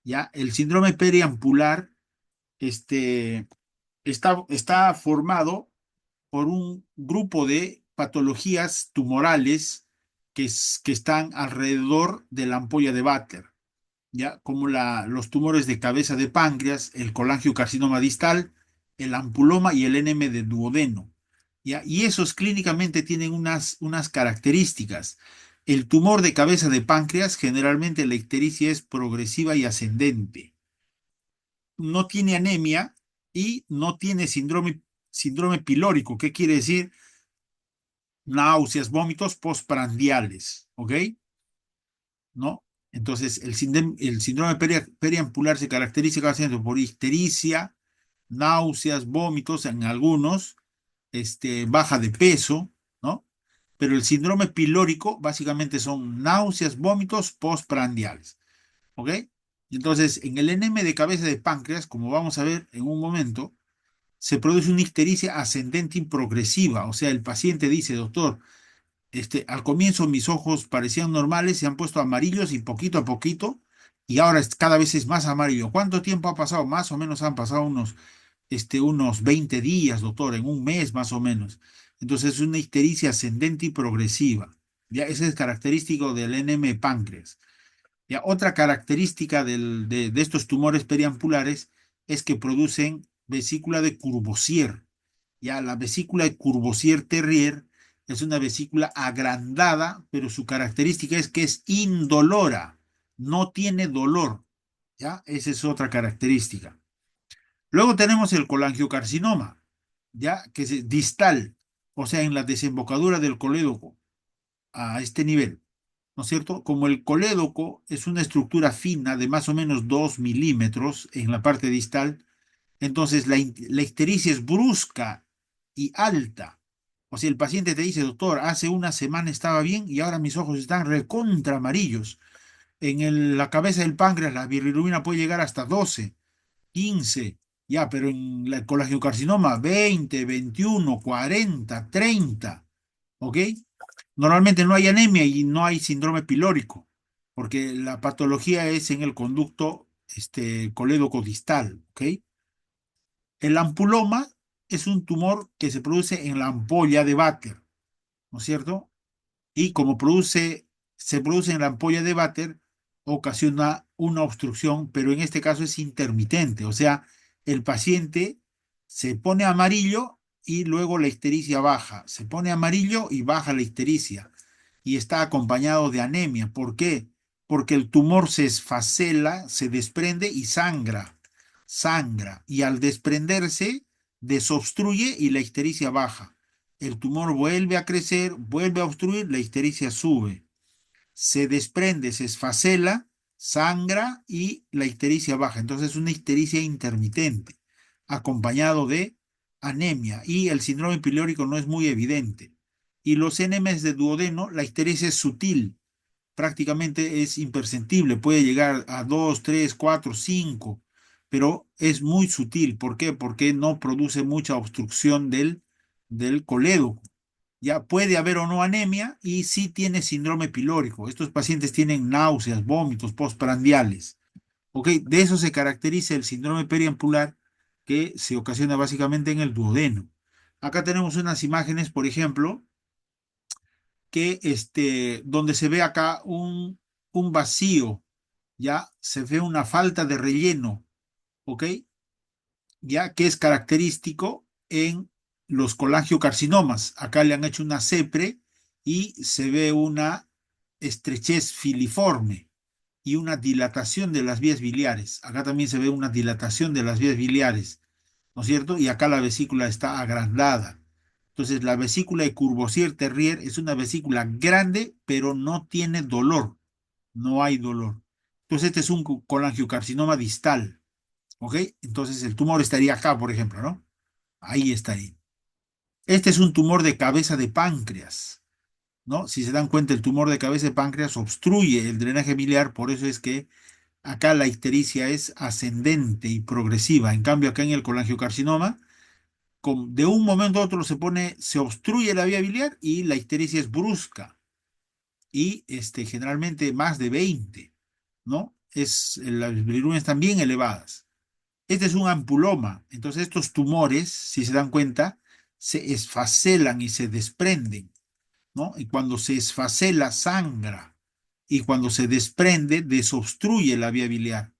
¿Ya? El síndrome periampular este, está formado por un grupo de patologías tumorales que están alrededor de la ampolla de Vater, ¿ya? Como los tumores de cabeza de páncreas, el colangiocarcinoma distal, el ampuloma y el NM de duodeno, ¿ya? Y esos clínicamente tienen unas características. El tumor de cabeza de páncreas, generalmente la ictericia es progresiva y ascendente. No tiene anemia y no tiene síndrome pilórico. ¿Qué quiere decir? Náuseas, vómitos postprandiales, ¿ok? ¿No? Entonces, el síndrome periampular se caracteriza básicamente por ictericia, náuseas, vómitos en algunos, baja de peso, ¿no? Pero el síndrome pilórico básicamente son náuseas, vómitos postprandiales, ¿ok? Entonces, en el NM de cabeza de páncreas, como vamos a ver en un momento, se produce una ictericia ascendente y progresiva, o sea, el paciente dice, doctor, al comienzo mis ojos parecían normales, se han puesto amarillos y poquito a poquito, y ahora cada vez es más amarillo. ¿Cuánto tiempo ha pasado? Más o menos han pasado unos 20 días, doctor, en un mes más o menos. Entonces es una ictericia ascendente y progresiva. Ya, ese es característico del NM páncreas. Ya, otra característica de estos tumores periampulares es que producen vesícula de Courvoisier. Ya, la vesícula de Courvoisier-Terrier es una vesícula agrandada, pero su característica es que es indolora, no tiene dolor. Ya, esa es otra característica. Luego tenemos el colangiocarcinoma, ya, que es distal, o sea, en la desembocadura del colédoco, a este nivel, ¿no es cierto? Como el colédoco es una estructura fina de más o menos 2 milímetros en la parte distal, entonces la ictericia es brusca y alta. O sea, el paciente te dice, doctor, hace una semana estaba bien y ahora mis ojos están recontra amarillos. La cabeza del páncreas la bilirrubina puede llegar hasta 12, 15, ya, pero en el colangiocarcinoma 20, 21, 40, 30, ¿ok? Normalmente no hay anemia y no hay síndrome pilórico, porque la patología es en el conducto colédoco distal, ¿ok? El ampuloma es un tumor que se produce en la ampolla de Vater, ¿no es cierto? Y como se produce en la ampolla de Vater, ocasiona una obstrucción, pero en este caso es intermitente, o sea, el paciente se pone amarillo y luego la ictericia baja, se pone amarillo y baja la ictericia y está acompañado de anemia. ¿Por qué? Porque el tumor se esfacela, se desprende y sangra, y al desprenderse desobstruye y la ictericia baja. El tumor vuelve a crecer, vuelve a obstruir, la ictericia sube. Se desprende, se esfacela, sangra y la ictericia baja. Entonces es una ictericia intermitente, acompañado de anemia. Y el síndrome pilórico no es muy evidente. Y los NMs de duodeno, la ictericia es sutil, prácticamente es imperceptible, puede llegar a 2, 3, 4, 5, pero es muy sutil. ¿Por qué? Porque no produce mucha obstrucción del colédoco. Ya puede haber o no anemia y sí tiene síndrome pilórico. Estos pacientes tienen náuseas, vómitos postprandiales. ¿Ok? De eso se caracteriza el síndrome periampular que se ocasiona básicamente en el duodeno. Acá tenemos unas imágenes, por ejemplo, donde se ve acá un vacío, ya se ve una falta de relleno, ¿ok? Ya que es característico en los colangiocarcinomas. Acá le han hecho una CEPRE y se ve una estrechez filiforme y una dilatación de las vías biliares. Acá también se ve una dilatación de las vías biliares, ¿no es cierto? Y acá la vesícula está agrandada. Entonces, la vesícula de Courvoisier-Terrier es una vesícula grande, pero no tiene dolor, no hay dolor. Entonces, este es un colangiocarcinoma distal, ¿ok? Entonces, el tumor estaría acá, por ejemplo, ¿no? Ahí estaría. Este es un tumor de cabeza de páncreas, ¿no? Si se dan cuenta, el tumor de cabeza de páncreas obstruye el drenaje biliar, por eso es que acá la ictericia es ascendente y progresiva. En cambio, acá en el colangiocarcinoma, de un momento a otro se obstruye la vía biliar y la ictericia es brusca y generalmente más de 20, ¿no? Las bilirrubinas están bien elevadas. Este es un ampuloma. Entonces, estos tumores, si se dan cuenta, se esfacelan y se desprenden, ¿no? Y cuando se esfacela, sangra. Y cuando se desprende, desobstruye la vía biliar.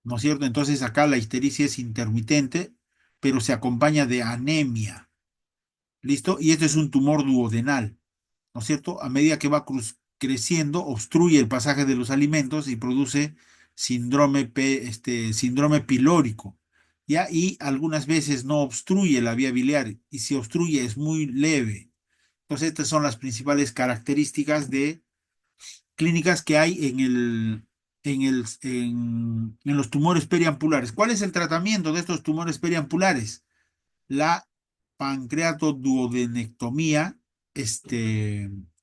¿No es cierto? Entonces acá la ictericia es intermitente, pero se acompaña de anemia. ¿Listo? Y este es un tumor duodenal, ¿no es cierto? A medida que va creciendo, obstruye el pasaje de los alimentos y produce síndrome pilórico. ¿Ya? Y algunas veces no obstruye la vía biliar, y si obstruye es muy leve. Entonces, estas son las principales características de clínicas que hay en los tumores periampulares. ¿Cuál es el tratamiento de estos tumores periampulares? La pancreatoduodenectomía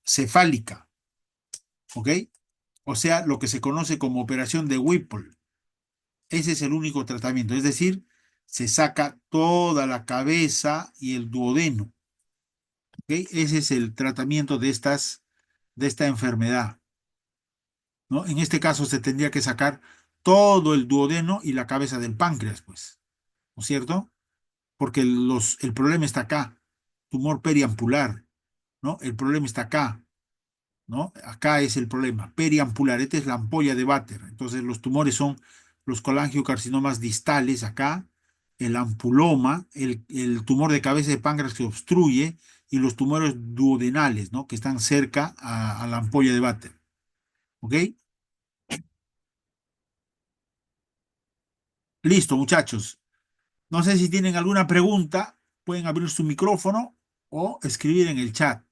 cefálica, ¿ok? O sea, lo que se conoce como operación de Whipple. Ese es el único tratamiento, es decir, se saca toda la cabeza y el duodeno, ¿ok? Ese es el tratamiento de esta enfermedad, ¿no? En este caso se tendría que sacar todo el duodeno y la cabeza del páncreas, pues, ¿no es cierto? Porque el problema está acá, tumor periampular, ¿no? El problema está acá, ¿no? Acá es el problema, periampular, esta es la ampolla de Vater. Entonces los tumores son los colangiocarcinomas distales acá, el ampuloma, el tumor de cabeza de páncreas que obstruye y los tumores duodenales, ¿no? Que están cerca a la ampolla de Vater, ¿ok? Listo, muchachos. No sé si tienen alguna pregunta, pueden abrir su micrófono o escribir en el chat.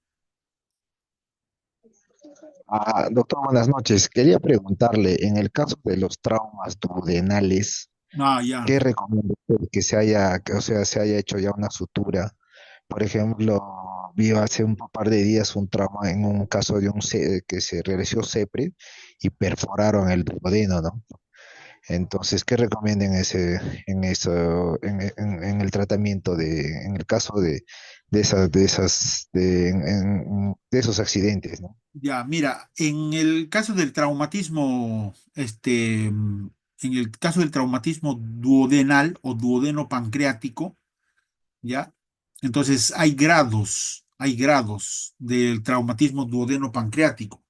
Doctor, buenas noches. Quería preguntarle, en el caso de los traumas duodenales, Ah, ya, ¿qué recomienda usted o sea, se haya hecho ya una sutura? Por ejemplo, vi hace un par de días un trauma en un caso de que se realizó CEPRE y perforaron el duodeno, ¿no? Entonces, ¿qué recomienda en eso, en el tratamiento en el caso de esos accidentes, ¿no? ya. Mira, en el caso del traumatismo, en el caso del traumatismo duodenal o duodeno pancreático, ya. Entonces hay grados del traumatismo duodeno pancreático,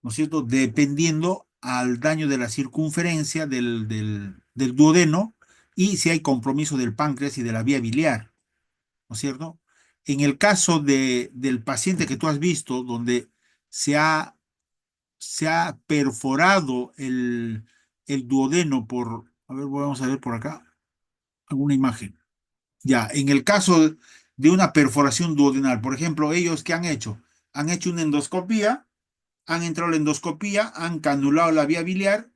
¿no es cierto? Dependiendo al daño de la circunferencia del duodeno y si hay compromiso del páncreas y de la vía biliar, ¿no es cierto? En el caso del paciente que tú has visto, donde se ha, se ha perforado el duodeno a ver, vamos a ver por acá, alguna imagen. Ya, en el caso de una perforación duodenal, por ejemplo, ellos, ¿qué han hecho? Han hecho una endoscopía, han entrado a la endoscopía, han canulado la vía biliar,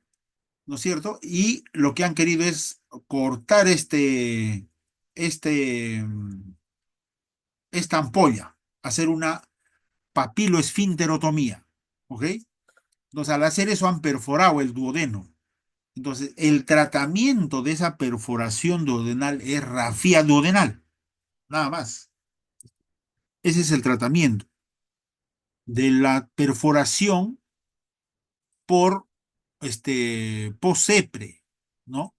¿no es cierto? Y lo que han querido es cortar este, esta ampolla, hacer una papiloesfinterotomía, ¿ok? Entonces, al hacer eso han perforado el duodeno. Entonces, el tratamiento de esa perforación duodenal es rafía duodenal, nada más. Ese es el tratamiento de la perforación por POSEPRE, ¿no?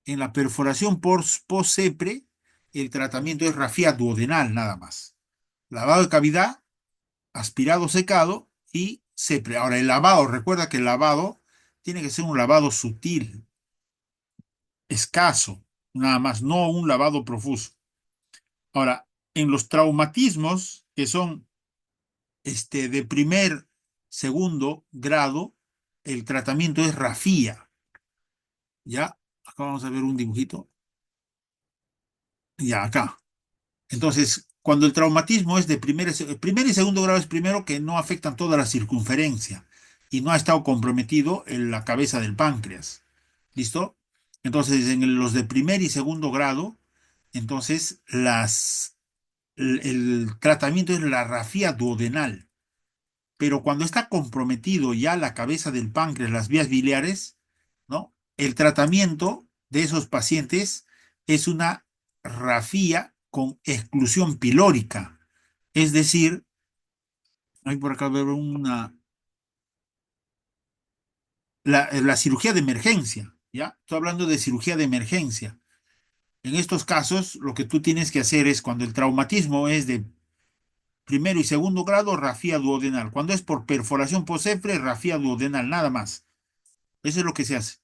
En la perforación por POSEPRE, el tratamiento es rafía duodenal nada más. Lavado de cavidad, aspirado secado y CEPRE. Ahora, el lavado, recuerda que el lavado tiene que ser un lavado sutil, escaso, nada más, no un lavado profuso. Ahora, en los traumatismos que son de primer, segundo grado, el tratamiento es rafía. ¿Ya? Acá vamos a ver un dibujito. Ya, acá. Entonces, cuando el traumatismo es de primer y segundo grado es primero que no afectan toda la circunferencia y no ha estado comprometido en la cabeza del páncreas. ¿Listo? Entonces, en los de primer y segundo grado, entonces el tratamiento es la rafía duodenal. Pero cuando está comprometido ya la cabeza del páncreas, las vías biliares, ¿no? El tratamiento de esos pacientes es una rafía con exclusión pilórica. Es decir, hay por acá ver la cirugía de emergencia, ¿ya? Estoy hablando de cirugía de emergencia. En estos casos, lo que tú tienes que hacer es, cuando el traumatismo es de primero y segundo grado, rafía duodenal. Cuando es por perforación posefre, rafía duodenal, nada más. Eso es lo que se hace.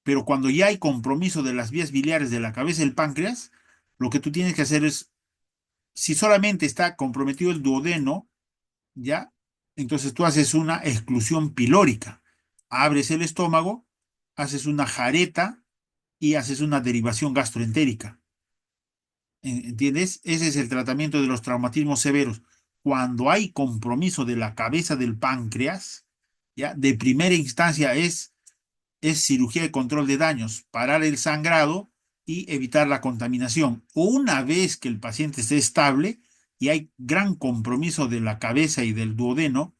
Pero cuando ya hay compromiso de las vías biliares de la cabeza del páncreas, lo que tú tienes que hacer es, si solamente está comprometido el duodeno, ¿ya? Entonces tú haces una exclusión pilórica. Abres el estómago, haces una jareta y haces una derivación gastroentérica. ¿Entiendes? Ese es el tratamiento de los traumatismos severos. Cuando hay compromiso de la cabeza del páncreas, ¿ya? De primera instancia es cirugía de control de daños, parar el sangrado y evitar la contaminación. Una vez que el paciente esté estable y hay gran compromiso de la cabeza y del duodeno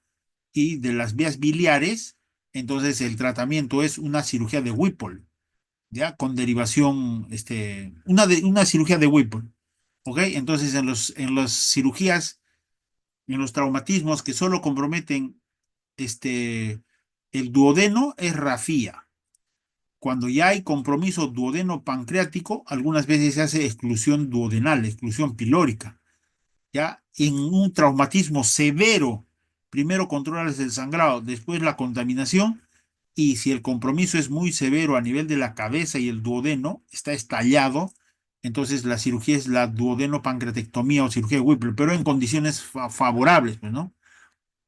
y de las vías biliares, entonces el tratamiento es una cirugía de Whipple, ¿ya? Con derivación, una cirugía de Whipple, ¿ok? Entonces en las cirugías, en los traumatismos que solo comprometen el duodeno es rafía. Cuando ya hay compromiso duodeno pancreático, algunas veces se hace exclusión duodenal, exclusión pilórica. Ya en un traumatismo severo, primero controlas el sangrado, después la contaminación, y si el compromiso es muy severo a nivel de la cabeza y el duodeno está estallado, entonces la cirugía es la duodenopancreatectomía o cirugía de Whipple, pero en condiciones favorables, pues, ¿no?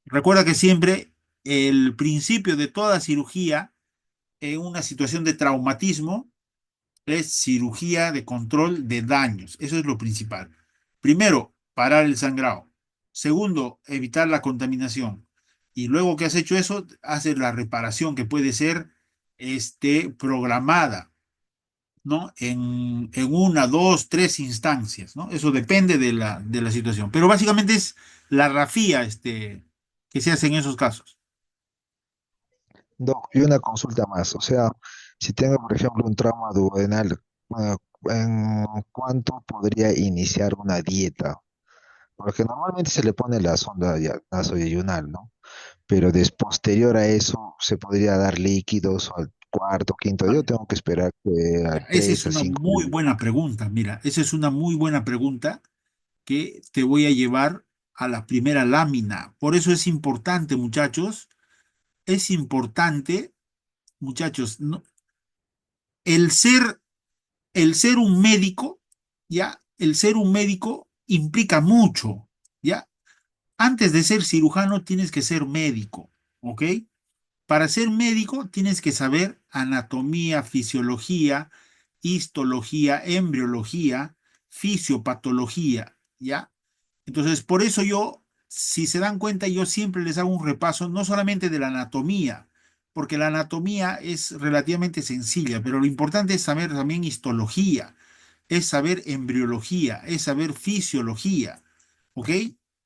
Recuerda que siempre el principio de toda cirugía en una situación de traumatismo es cirugía de control de daños. Eso es lo principal. Primero, parar el sangrado. Segundo, evitar la contaminación. Y luego que has hecho eso, haces la reparación que puede ser programada, ¿no? En una, dos, tres instancias, ¿no? Eso depende de la situación. Pero básicamente es la rafía que se hace en esos casos. Doc, y una consulta más, o sea, si tengo, por ejemplo, un trauma duodenal, eh, ¿en cuánto podría iniciar una dieta? Porque normalmente se le pone la sonda nasoyunal, ¿no? Pero posterior a eso se podría dar líquidos al cuarto, quinto día, o tengo que esperar a Esa es tres a una cinco muy días. buena pregunta. Mira, esa es una muy buena pregunta que te voy a llevar a la primera lámina. Por eso es importante, muchachos, es importante, muchachos, el ser, el ser un médico, ¿ya? El ser un médico implica mucho, ¿ya? Antes de ser cirujano tienes que ser médico, ¿ok? Para ser médico tienes que saber anatomía, fisiología, histología, embriología, fisiopatología, ¿ya? Entonces, por eso yo, si se dan cuenta, yo siempre les hago un repaso, no solamente de la anatomía, porque la anatomía es relativamente sencilla, pero lo importante es saber también histología, es saber embriología, es saber fisiología, ¿ok?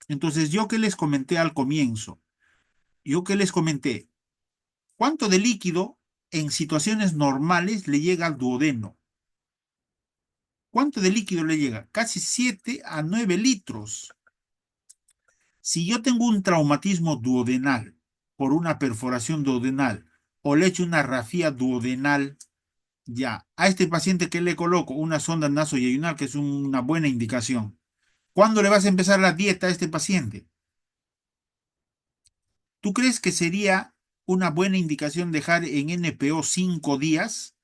Entonces, yo que les comenté al comienzo, yo que les comenté, ¿cuánto de líquido en situaciones normales le llega al duodeno? ¿Cuánto de líquido le llega? Casi 7 a 9 litros. Si yo tengo un traumatismo duodenal por una perforación duodenal o le echo una rafía duodenal, ya, a este paciente que le coloco una sonda nasoyeyunal, que es una buena indicación. ¿Cuándo le vas a empezar la dieta a este paciente? ¿Tú crees que sería una buena indicación dejar en NPO 5 días?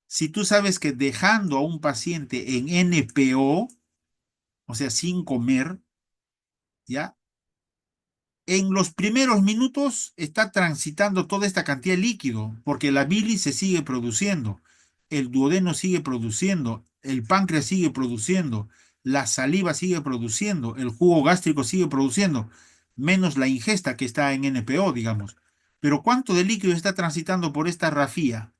Si tú sabes que dejando a un paciente en NPO, o sea, sin comer, ¿ya? En los primeros minutos está transitando toda esta cantidad de líquido, porque la bilis se sigue produciendo, el duodeno sigue produciendo, el páncreas sigue produciendo, la saliva sigue produciendo, el jugo gástrico sigue produciendo, menos la ingesta que está en NPO, digamos. Pero ¿cuánto de líquido está transitando por esta rafía?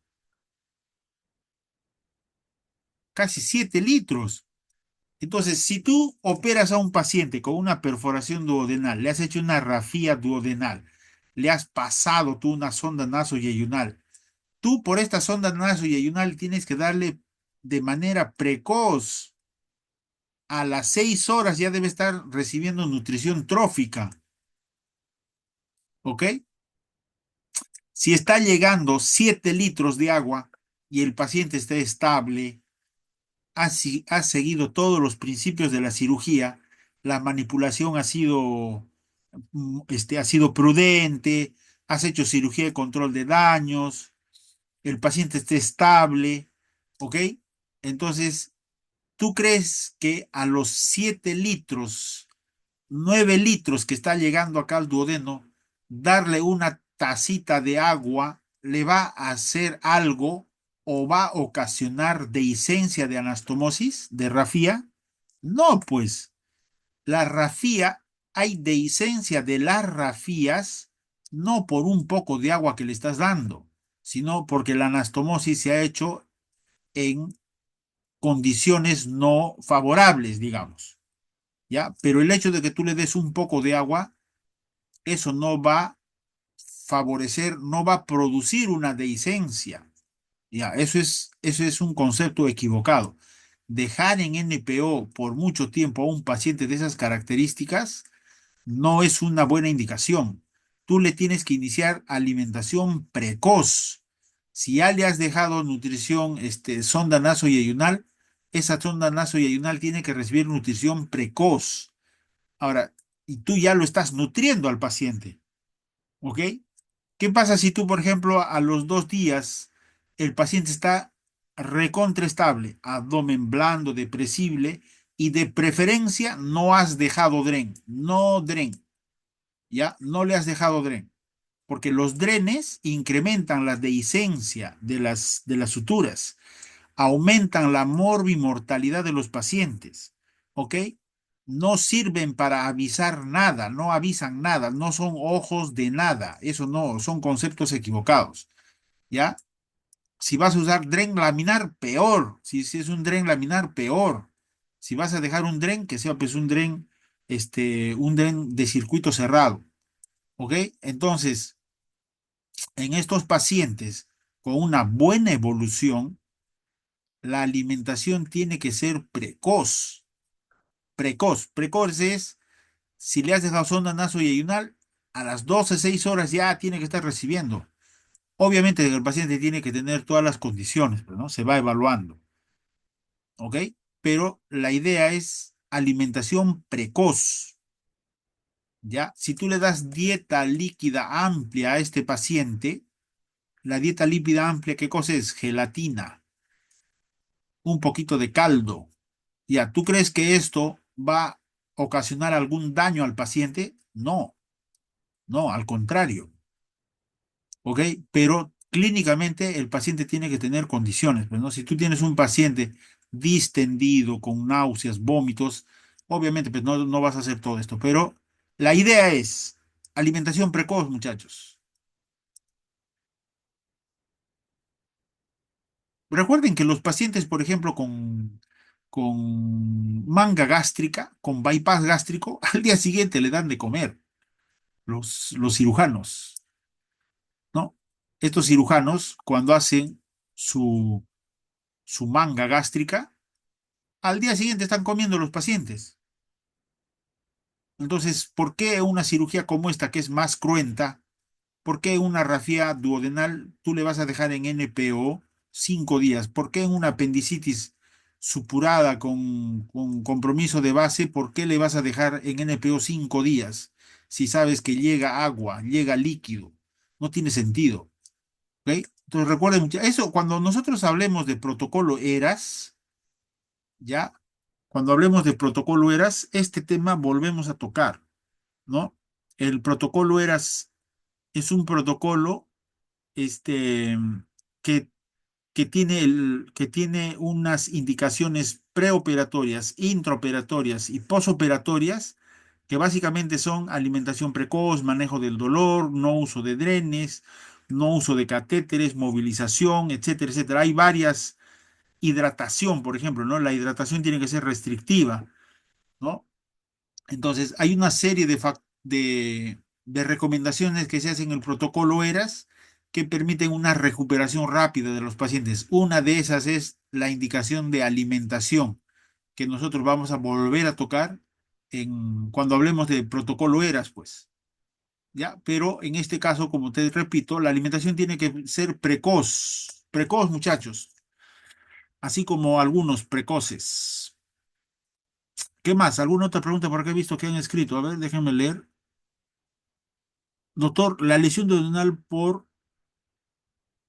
Casi 7 litros. Entonces, si tú operas a un paciente con una perforación duodenal, le has hecho una rafía duodenal, le has pasado tú una sonda nasoyeyunal, tú por esta sonda nasoyeyunal tienes que darle de manera precoz, a las 6 horas ya debe estar recibiendo nutrición trófica, ¿ok? Si está llegando 7 litros de agua y el paciente está estable, ha seguido todos los principios de la cirugía, la manipulación ha sido prudente, has hecho cirugía de control de daños, el paciente está estable, ¿ok? Entonces, ¿tú crees que a los 7 litros, 9 litros que está llegando acá al duodeno, darle una tacita de agua le va a hacer algo o va a ocasionar dehiscencia de anastomosis, de rafía? No, pues la rafía, hay dehiscencia de las rafías no por un poco de agua que le estás dando, sino porque la anastomosis se ha hecho en condiciones no favorables, digamos, ¿ya? Pero el hecho de que tú le des un poco de agua, eso no va a favorecer, no va a producir una dehiscencia, ¿ya? Eso es un concepto equivocado. Dejar en NPO por mucho tiempo a un paciente de esas características no es una buena indicación. Tú le tienes que iniciar alimentación precoz. Si ya le has dejado nutrición, sonda nasoyeyunal, esa sonda nasoyeyunal tiene que recibir nutrición precoz. Ahora, y tú ya lo estás nutriendo al paciente, ¿ok? ¿Qué pasa si tú, por ejemplo, a los 2 días el paciente está recontraestable, abdomen blando, depresible y de preferencia no has dejado dren, no dren, ya no le has dejado dren, porque los drenes incrementan la dehiscencia de las suturas, aumentan la morbimortalidad de los pacientes, ¿ok? No sirven para avisar nada, no avisan nada, no son ojos de nada, eso no, son conceptos equivocados, ¿ya? Si vas a usar dren laminar, peor, si es un dren laminar, peor. Si vas a dejar un dren, que sea pues un dren de circuito cerrado, ¿ok? Entonces, en estos pacientes con una buena evolución, la alimentación tiene que ser precoz. Precoz. Precoz es, si le has dejado sonda nasoyeyunal, a las 12 6 horas ya tiene que estar recibiendo. Obviamente el paciente tiene que tener todas las condiciones, pero ¿no? Se va evaluando, ¿ok? Pero la idea es alimentación precoz, ¿ya? Si tú le das dieta líquida amplia a este paciente, la dieta líquida amplia, ¿qué cosa es? Gelatina, un poquito de caldo. Ya, ¿tú crees que esto va a ocasionar algún daño al paciente? No, no, al contrario, ¿ok? Pero clínicamente el paciente tiene que tener condiciones, pues, ¿no? Si tú tienes un paciente distendido, con náuseas, vómitos, obviamente pues no vas a hacer todo esto, pero la idea es alimentación precoz, muchachos. Recuerden que los pacientes, por ejemplo, con manga gástrica, con bypass gástrico, al día siguiente le dan de comer los cirujanos, ¿no? Estos cirujanos, cuando hacen su, su manga gástrica, al día siguiente están comiendo los pacientes. Entonces, ¿por qué una cirugía como esta, que es más cruenta? ¿Por qué una rafía duodenal tú le vas a dejar en NPO 5 días? ¿Por qué en una apendicitis supurada con compromiso de base, por qué le vas a dejar en NPO 5 días? Si sabes que llega agua, llega líquido, no tiene sentido. ¿Ok? Entonces recuerden mucho, eso cuando nosotros hablemos de protocolo ERAS, ya, cuando hablemos de protocolo ERAS, este tema volvemos a tocar, ¿no? El protocolo ERAS es un protocolo este, que, que tiene unas indicaciones preoperatorias, intraoperatorias y posoperatorias, que básicamente son alimentación precoz, manejo del dolor, no uso de drenes, no uso de catéteres, movilización, etcétera, etcétera. Hay varias, hidratación, por ejemplo, ¿no? La hidratación tiene que ser restrictiva, ¿no? Entonces, hay una serie de recomendaciones que se hacen en el protocolo ERAS que permiten una recuperación rápida de los pacientes. Una de esas es la indicación de alimentación, que nosotros vamos a volver a tocar cuando hablemos de protocolo ERAS, pues. ¿Ya? Pero en este caso, como te repito, la alimentación tiene que ser precoz, precoz, muchachos, así como algunos precoces. ¿Qué más? ¿Alguna otra pregunta por acá he visto que han escrito? A ver, déjenme leer. Doctor, la lesión duodenal por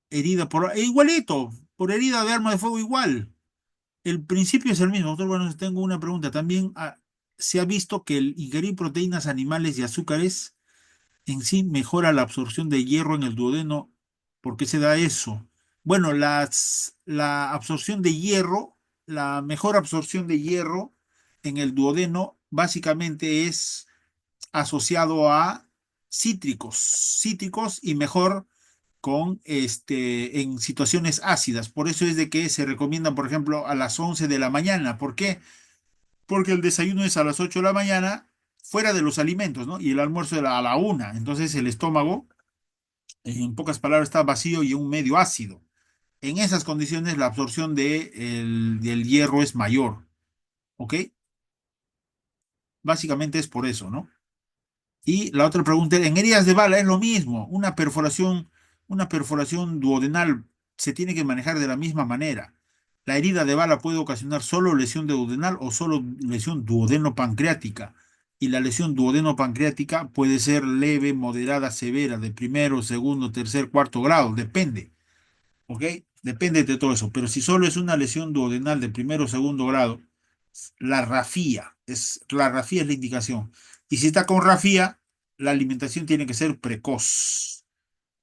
herida, igualito, por herida de arma de fuego igual. El principio es el mismo. Doctor, bueno, tengo una pregunta. También se ha visto que el ingerir proteínas animales y azúcares en sí mejora la absorción de hierro en el duodeno. ¿Por qué se da eso? Bueno, la absorción de hierro, la mejor absorción de hierro en el duodeno básicamente es asociado a cítricos y mejor en situaciones ácidas. Por eso es de que se recomiendan, por ejemplo, a las 11 de la mañana. ¿Por qué? Porque el desayuno es a las 8 de la mañana, fuera de los alimentos, ¿no? Y el almuerzo a la 1. Entonces el estómago, en pocas palabras, está vacío y un medio ácido. En esas condiciones la absorción del hierro es mayor, ¿ok? Básicamente es por eso, ¿no? Y la otra pregunta, en heridas de bala es lo mismo, una perforación duodenal se tiene que manejar de la misma manera. La herida de bala puede ocasionar solo lesión duodenal o solo lesión duodeno-pancreática. Y la lesión duodeno-pancreática puede ser leve, moderada, severa, de primero, segundo, tercer, cuarto grado, depende. ¿Ok? Depende de todo eso. Pero si solo es una lesión duodenal de primero o segundo grado, la rafía es la indicación. Y si está con rafía, la alimentación tiene que ser precoz.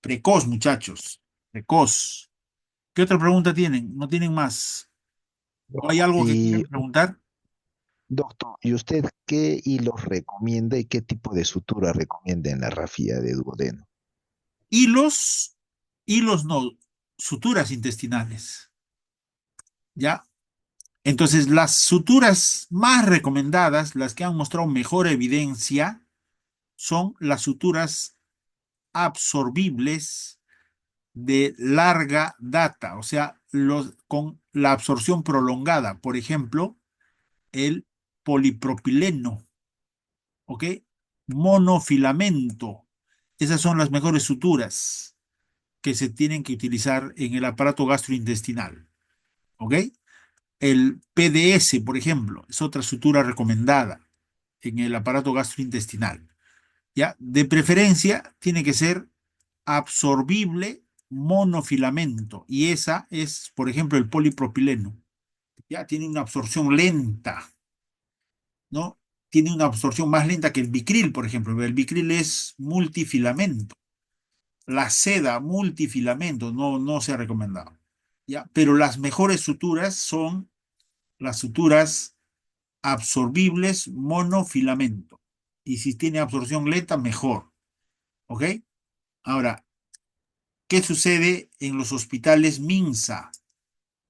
Precoz, muchachos. Precoz. ¿Qué otra pregunta tienen? ¿No tienen más? ¿O hay algo que Y quieran preguntar? doctor, ¿y usted qué hilos recomienda y qué tipo de sutura recomienda en la rafía de duodeno? Hilos, hilos no, suturas intestinales. ¿Ya? Entonces, las suturas más recomendadas, las que han mostrado mejor evidencia, son las suturas absorbibles de larga data, o sea, con la absorción prolongada. Por ejemplo, el polipropileno, ¿ok? Monofilamento. Esas son las mejores suturas que se tienen que utilizar en el aparato gastrointestinal, ¿ok? El PDS, por ejemplo, es otra sutura recomendada en el aparato gastrointestinal. ¿Ya? De preferencia, tiene que ser absorbible monofilamento. Y esa es, por ejemplo, el polipropileno. Ya tiene una absorción lenta, ¿no? Tiene una absorción más lenta que el Bicril, por ejemplo. El Bicril es multifilamento. La seda multifilamento no se ha recomendado. ¿Ya? Pero las mejores suturas son las suturas absorbibles monofilamento. Y si tiene absorción lenta, mejor. ¿Ok? Ahora, ¿qué sucede en los hospitales MINSA?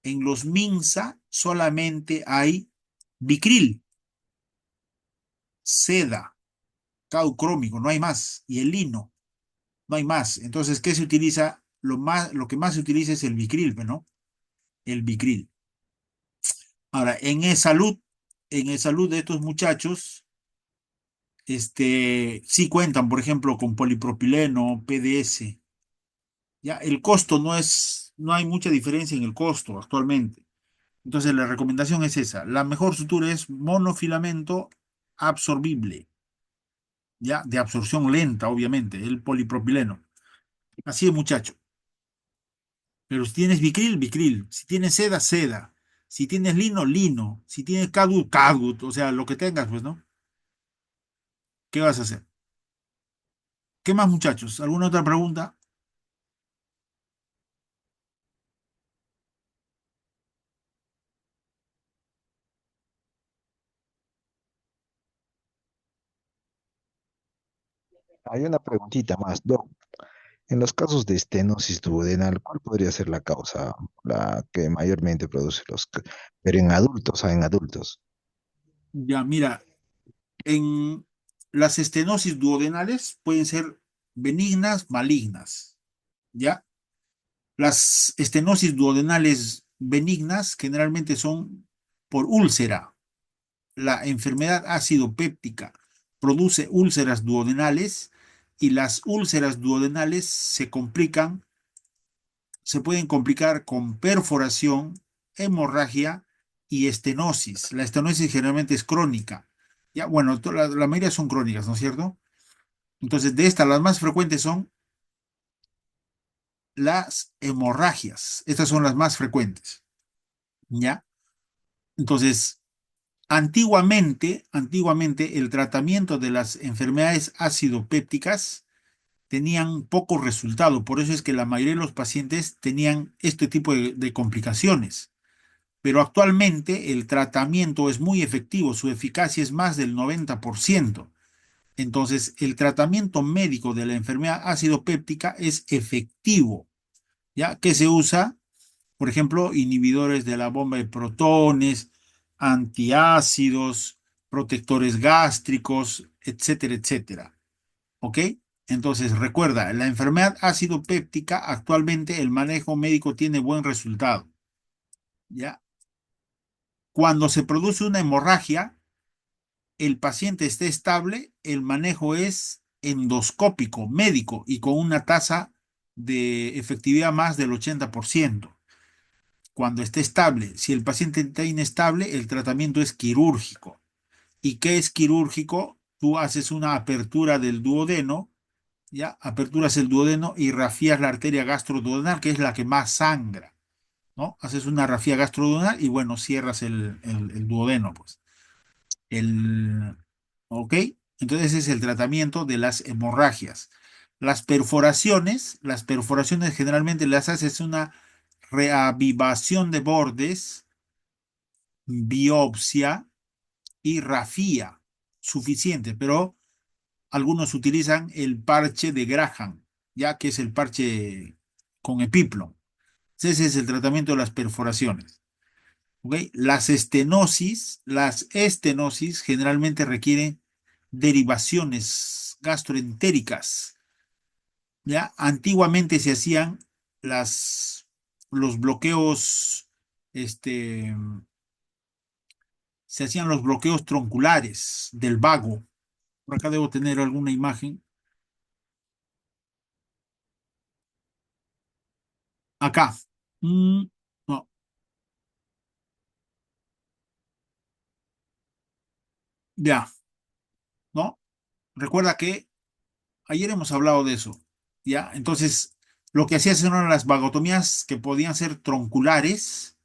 En los MINSA solamente hay Bicril, seda, caucrómico, no hay más, y el lino, no hay más. Entonces, ¿qué se utiliza? Lo que más se utiliza es el Bicril, ¿no? El Bicril. Ahora, en e-salud de estos muchachos, sí cuentan, por ejemplo, con polipropileno, PDS. Ya, el costo no hay mucha diferencia en el costo actualmente. Entonces, la recomendación es esa. La mejor sutura es monofilamento absorbible, ya, de absorción lenta, obviamente, el polipropileno. Así es, muchacho. Pero si tienes vicril, vicril. Si tienes seda, seda. Si tienes lino, lino. Si tienes cadut, cadut. O sea, lo que tengas, pues, ¿no? ¿Qué vas a hacer? ¿Qué más, muchachos? ¿Alguna otra pregunta? Hay una preguntita más, Doc. En los casos de estenosis duodenal, ¿cuál podría ser la causa, la que mayormente produce pero en adultos, en adultos? Ya, mira, en las estenosis duodenales pueden ser benignas, malignas, ¿ya? Las estenosis duodenales benignas generalmente son por úlcera. La enfermedad ácido péptica produce úlceras duodenales y las úlceras duodenales se pueden complicar con perforación, hemorragia y estenosis. La estenosis generalmente es crónica. Ya, bueno, la mayoría son crónicas, ¿no es cierto? Entonces, de estas, las más frecuentes son las hemorragias. Estas son las más frecuentes, ¿ya? Entonces, antiguamente el tratamiento de las enfermedades acidopépticas tenían poco resultado. Por eso es que la mayoría de los pacientes tenían este tipo de complicaciones. Pero actualmente el tratamiento es muy efectivo, su eficacia es más del 90%. Entonces, el tratamiento médico de la enfermedad ácido péptica es efectivo, ¿ya? Que se usa, por ejemplo, inhibidores de la bomba de protones, antiácidos, protectores gástricos, etcétera, etcétera. ¿Ok? Entonces, recuerda, la enfermedad ácido péptica, actualmente el manejo médico tiene buen resultado, ¿ya? Cuando se produce una hemorragia, el paciente esté estable, el manejo es endoscópico, médico y con una tasa de efectividad más del 80%. Cuando esté estable, si el paciente está inestable, el tratamiento es quirúrgico. ¿Y qué es quirúrgico? Tú haces una apertura del duodeno, ya aperturas el duodeno y rafías la arteria gastroduodenal, que es la que más sangra, ¿no? Haces una rafía gastroduodenal y bueno, cierras el duodeno, pues. El, ¿Ok? Entonces ese es el tratamiento de las hemorragias. Las perforaciones generalmente las haces una reavivación de bordes, biopsia y rafía, suficiente, pero algunos utilizan el parche de Graham, ya que es el parche con epiplom. Ese es el tratamiento de las perforaciones. ¿Ok? Las estenosis generalmente requieren derivaciones gastroentéricas. ¿Ya? Antiguamente se hacían las, los bloqueos, este, se hacían los bloqueos tronculares del vago. Por acá debo tener alguna imagen. Acá. No, ya, ¿no? Recuerda que ayer hemos hablado de eso, ¿ya? Entonces, lo que hacías eran las vagotomías que podían ser tronculares,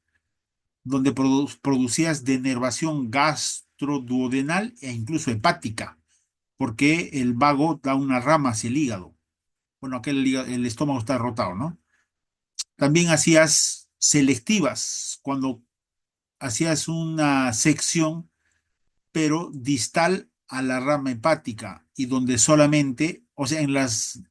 donde producías denervación gastroduodenal e incluso hepática, porque el vago da una rama hacia el hígado. Bueno, el estómago está rotado, ¿no? También hacías selectivas, cuando hacías una sección pero distal a la rama hepática y donde solamente, o sea, en las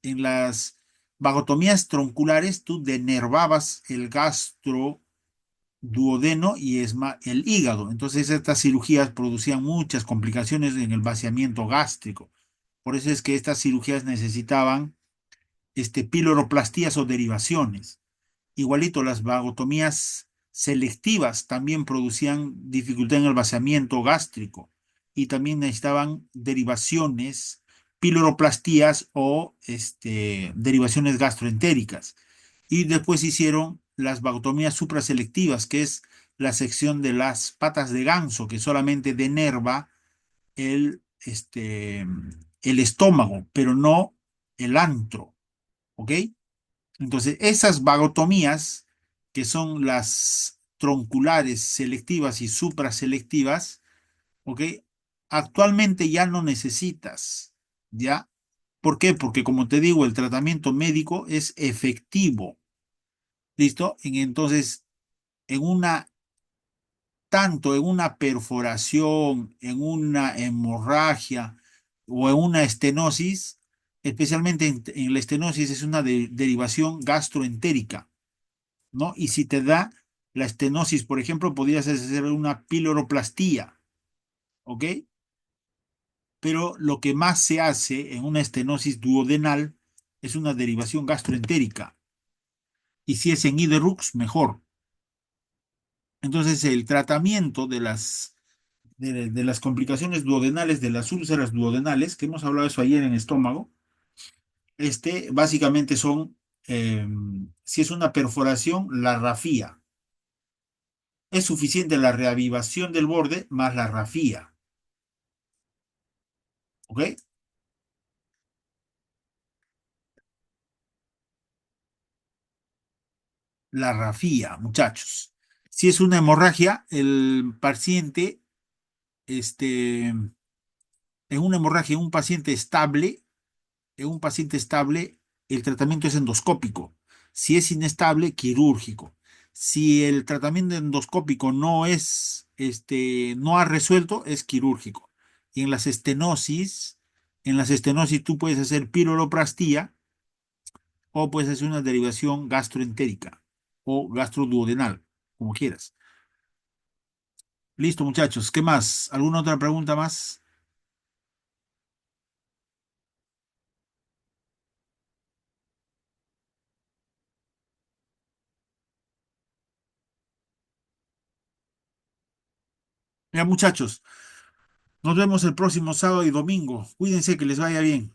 vagotomías tronculares tú denervabas el gastroduodeno y el hígado. Entonces estas cirugías producían muchas complicaciones en el vaciamiento gástrico. Por eso es que estas cirugías necesitaban piloroplastías o derivaciones. Igualito, las vagotomías selectivas también producían dificultad en el vaciamiento gástrico y también necesitaban derivaciones, piloroplastías o derivaciones gastroentéricas. Y después hicieron las vagotomías supraselectivas, que es la sección de las patas de ganso, que solamente denerva el estómago, pero no el antro, ¿ok? Entonces, esas vagotomías, que son las tronculares selectivas y supraselectivas, ¿ok? Actualmente ya no necesitas, ¿ya? ¿Por qué? Porque como te digo, el tratamiento médico es efectivo, ¿listo? Entonces, en una, tanto en una perforación, en una hemorragia o en una estenosis, especialmente en la estenosis es una derivación gastroentérica, ¿no? Y si te da la estenosis, por ejemplo, podrías hacer una piloroplastia, ¿ok? Pero lo que más se hace en una estenosis duodenal es una derivación gastroentérica. Y si es en Iderux, mejor. Entonces, el tratamiento de las complicaciones duodenales, de las úlceras duodenales, que hemos hablado de eso ayer en estómago, básicamente son, si es una perforación, la rafía. Es suficiente la reavivación del borde más la rafía. ¿Ok? La rafía, muchachos. Si es una hemorragia, el paciente, en una hemorragia, en un paciente estable, el tratamiento es endoscópico. Si es inestable, quirúrgico. Si el tratamiento endoscópico no ha resuelto, es quirúrgico. Y en las estenosis tú puedes hacer piroroplastia o puedes hacer una derivación gastroentérica o gastroduodenal, como quieras. Listo, muchachos. ¿Qué más? ¿Alguna otra pregunta más? Ya, muchachos, nos vemos el próximo sábado y domingo. Cuídense, que les vaya bien.